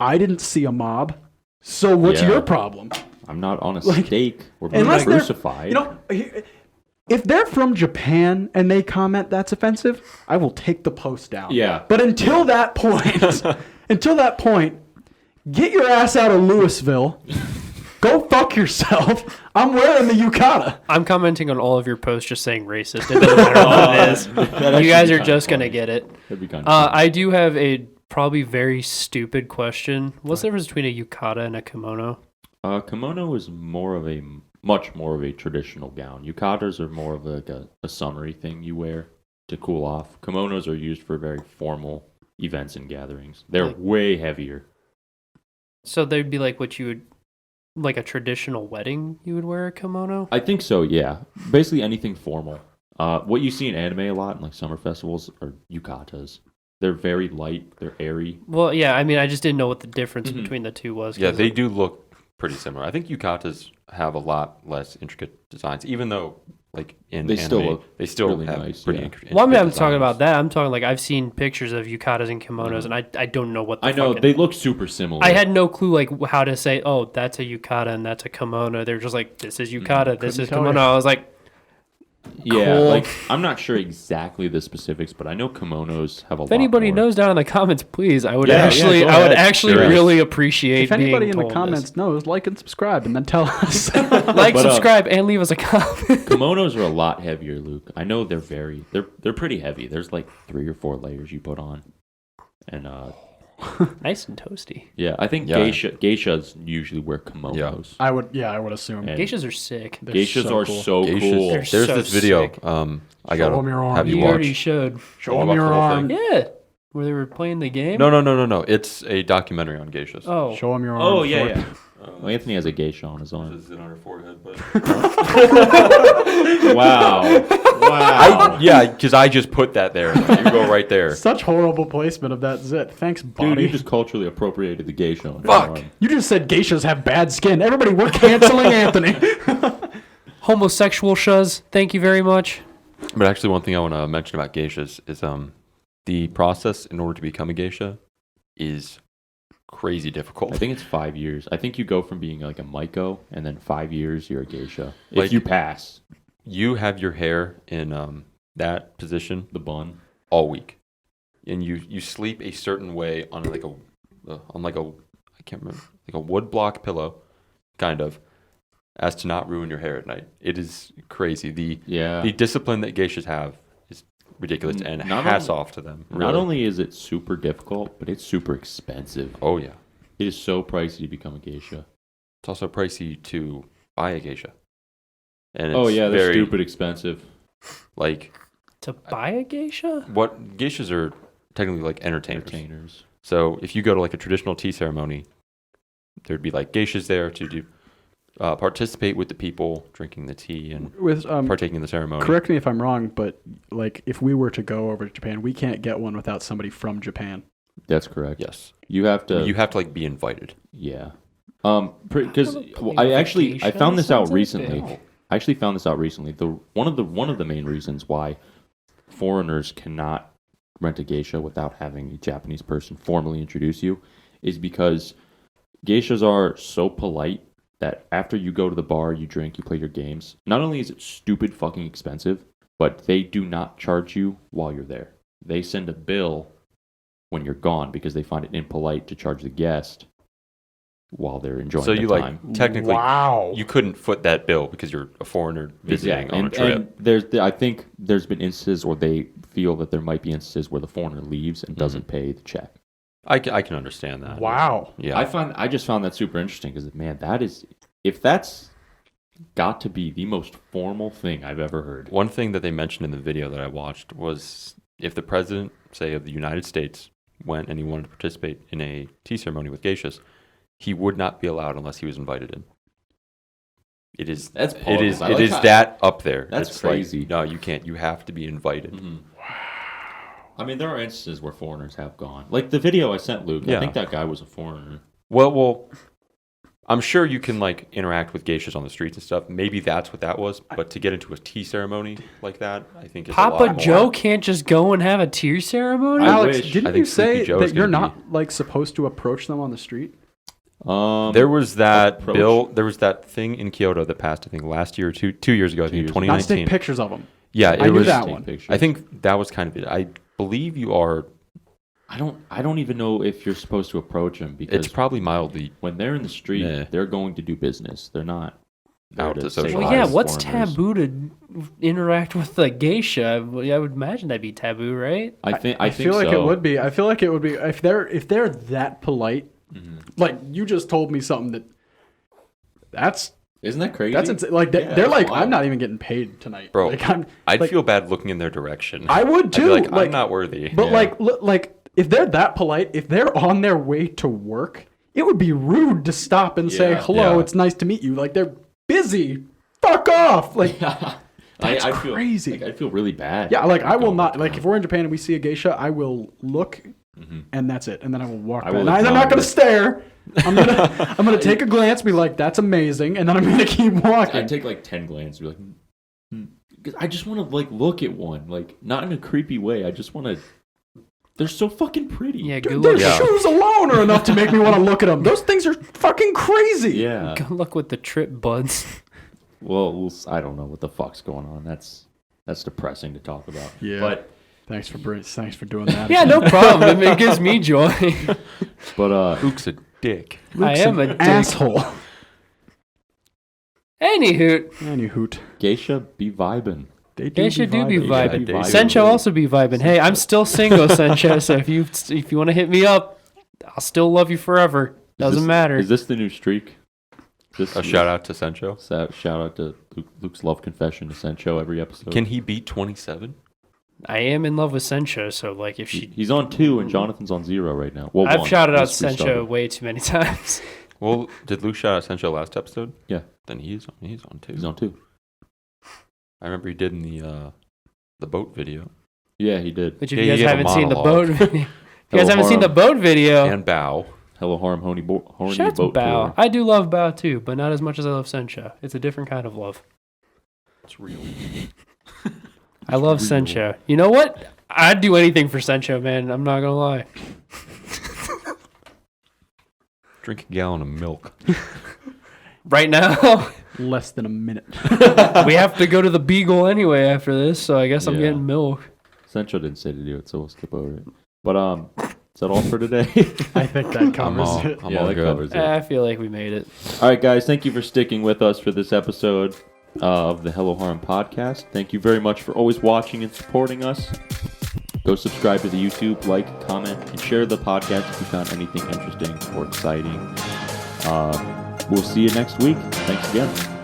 I didn't see a mob. So what's your problem? I'm not on a stake or being Unless crucified. If they're from Japan and they comment that's offensive, I will take the post down. Yeah. But until that point, get your ass out of Louisville. Go fuck yourself. I'm wearing the yukata. I'm commenting on all of your posts just saying racist. It doesn't matter what it is. You guys are just going to get it. That'd be kind of I do have a probably very stupid question. What's the difference between a yukata and a kimono? Kimono is much more of a traditional gown. Yukatas are more of a summery thing you wear to cool off. Kimonos are used for very formal events and gatherings. They're way heavier. So they'd be like what you would... Like a traditional wedding, you would wear a kimono? I think so, yeah. Basically anything formal. What you see in anime a lot, in like summer festivals, are yukatas. They're very light. They're airy. Well, yeah, I mean, I just didn't know what the difference between the two was. Yeah, they do look pretty similar. I think yukatas have a lot less intricate designs, even though, like, in They anime, still look they still really have nice, pretty yeah. intricate Well, I'm not designs. talking about that. I'm talking like I've seen pictures of yukatas and kimonos, and I don't know what the I know, fucking... they look super similar. I had no clue like how to say, oh, that's a yukata and that's a kimono. They're just like, this is yukata, this is tell kimono. you. I was like, Yeah, cool. like, I'm not sure exactly the specifics, but I know kimonos have a lot if anybody more. knows down in the comments, please, I would Yeah, actually, yeah, go I would ahead. actually Sure. really appreciate If anybody being in the told comments knows, like and subscribe, and then tell us. this. Like, But, subscribe, and leave us a comment. Kimonos are a lot heavier, Luke. I know they're pretty heavy. There's like 3 or 4 layers you put on. And Nice and toasty. yeah, I think Yeah. geishas usually wear kimonos. I would assume. And Geishas are sick. They're geishas so are cool. so Geishas. cool. They're There's so this video. sick. I gotta Show 'em your have arm. you You already watch. showed. Show Did you them watch your the whole arm. thing? Yeah. Where they were playing the game? No. It's a documentary on geishas. Oh. Show them your arm. Oh, yeah, Flip. yeah. Well, Anthony has a geisha on his arm. Is it on her forehead? But Wow. Wow. yeah, because I just put that there. You go right there. Such horrible placement of that zit. Thanks, buddy. Dude, you just culturally appropriated the geisha on Fuck. your arm. You just said geishas have bad skin. Everybody, we're canceling Anthony. Homosexual shuz, thank you very much. But actually, one thing I want to mention about geishas is the process in order to become a geisha is crazy difficult. I think it's 5 years. I think you go from being like a Maiko, and then 5 years you're a geisha. Like- If you pass You have your hair in that position the bun. all week, and you sleep a certain way on like a I can't remember, like a wood block pillow, kind of, as to not ruin your hair at night. It is crazy. The discipline that geishas have is ridiculous, and Not hats only- off to them. Not really. only is it super difficult, but it's super expensive. Oh yeah, It is so pricey to become a geisha. it's also pricey to buy a geisha. And Oh it's yeah, they're very, stupid expensive. Like, To buy a geisha? what geishas are technically like entertainers. participate with the people drinking the tea and With partaking in the ceremony. correct me if I'm wrong, but like if we were to go over to Japan, we can't get one without somebody from Japan. That's correct. Yes. You have to. You have to like be invited. Yeah. Because I found this out recently. I actually found this out recently. One of the main reasons why foreigners cannot rent a geisha without having a Japanese person formally introduce you is because geishas are so polite that after you go to the bar, you drink, you play your games. Not only is it stupid fucking expensive, but they do not charge you while you're there. They send a bill when you're gone because they find it impolite to charge the guest while they're enjoying So the you time. like technically Wow. you couldn't foot that bill because you're a foreigner visiting on a trip. And I think there's been instances where they feel that there might be instances where the foreigner leaves and doesn't pay the check. I can understand that. Wow. Yeah. I just found that super interesting because man, if that's got to be the most formal thing I've ever heard. One thing that they mentioned in the video that I watched was if the president, say, of the United States went and he wanted to participate in a tea ceremony with geishas, he would not be allowed unless he was invited in. It is that up there. That's It's crazy. Like, no, you can't. You have to be invited. Mm-hmm. I mean, there are instances where foreigners have gone. Like the video I sent Luke, I Yeah. think that guy was a foreigner. Well, I'm sure you can like interact with geishas on the streets and stuff. Maybe that's what that was. But to get into a tea ceremony like that, I think it's a Papa lot more. Joe can't just go and have a tea ceremony? Alex, wish. I didn't think you say Sleepy Joe is that you're gonna not like supposed to approach them on the street? There was that approach. bill. There was that thing in Kyoto that passed. I think last year or 2 years ago. I think in years ago. Not to 2019. take pictures of them. Yeah, I it knew was. that Take one. pictures. I think that was kind of it. I believe you are. I don't even know if you're supposed to approach them because It's probably mildly. when they're in the street, Nah. they're going to do business. They're not there Out to say socialize. Well, hi yeah, to what's foreigners. taboo to interact with a geisha? I would imagine that'd be taboo, right? I think I feel like so. it would be. I feel like it would be if they're that polite. Mm-hmm. Like you just told me something that's Isn't that crazy? insane. Like Yeah, they're that's like wild. I'm not even getting paid tonight, Bro, Like, I'd like, feel bad looking in their direction. I would I'd be too. like, like I'm not worthy. But Yeah. like if they're that polite, if they're on their way to work, it would be rude to stop and say Yeah. hello. Yeah. It's nice to meet you. Like they're busy. Fuck off. Like that's I feel, crazy. Like, I'd feel really bad. yeah, like I will going not up like to if we're in Japan and we see a geisha, I will look and that's it. And then I will walk I back. will And I'm not acknowledge gonna it. stare. I'm gonna take a glance, be like, that's amazing, and then I'm gonna keep walking. I'd take like 10 glances, be like, because I just want to like look at one, like not in a creepy way. I just want to. They're so fucking pretty. Yeah, Dude, good their luck. Yeah. shoes alone are enough to make me want to look at them. Those things are fucking crazy. Yeah. Good luck with the trip, buds. Well, I don't know what the fuck's going on. That's depressing to talk about. Yeah. But Thanks for doing that. Yeah, no problem. It gives me joy. Luke's a dick. I am a dick. asshole. Anywho, Any hoot. geisha be vibing. geisha do be vibing. vibing. Yeah, Sencho also be vibing. Hey, I'm still single, Sencho. So if you want to hit me up, I'll still love you forever. Doesn't matter. Is this the new streak? A shout out to Sencho. Shout out to Luke's love confession to Sencho every episode. Can he beat 27? I am in love with Sencho, so like if she, He's on 2 and Jonathan's on 0 right now. Well, I've 1. shouted out Just restarted. Sencho way too many times. Well, did Luke shout out Sencho last episode? Yeah, Then he's on too. he's on 2. I remember he did in the boat video. Yeah, he did. Which if Yeah, you you guys gave a haven't seen the monologue. boat, if you guys Hello, haven't seen the Harem. boat video, And Bow. Hello, Harem Horny shout out to Boat Bao. Tour. I do love Bao too, but not as much as I love Sencho. It's a different kind of love. It's real. I love real. Sencho. You know what? I'd do anything for Sencho, man. I'm not gonna lie. Drink a gallon of milk. Right now, Less than a minute. we have to go to the Beagle anyway after this, so I guess I'm Yeah. getting milk. Sencho didn't say to do it, so we'll skip over it. But is that all for today? I think that covers all- it. I'm yeah, all that good. covers it. I feel like we made it. All right, guys. Thank you for sticking with us for this episode of the Hello Harem Podcast. Thank you very much for always watching and supporting us. Go subscribe to the YouTube, like, comment, and share the podcast if you found anything interesting or exciting. We'll see you next week. Thanks again.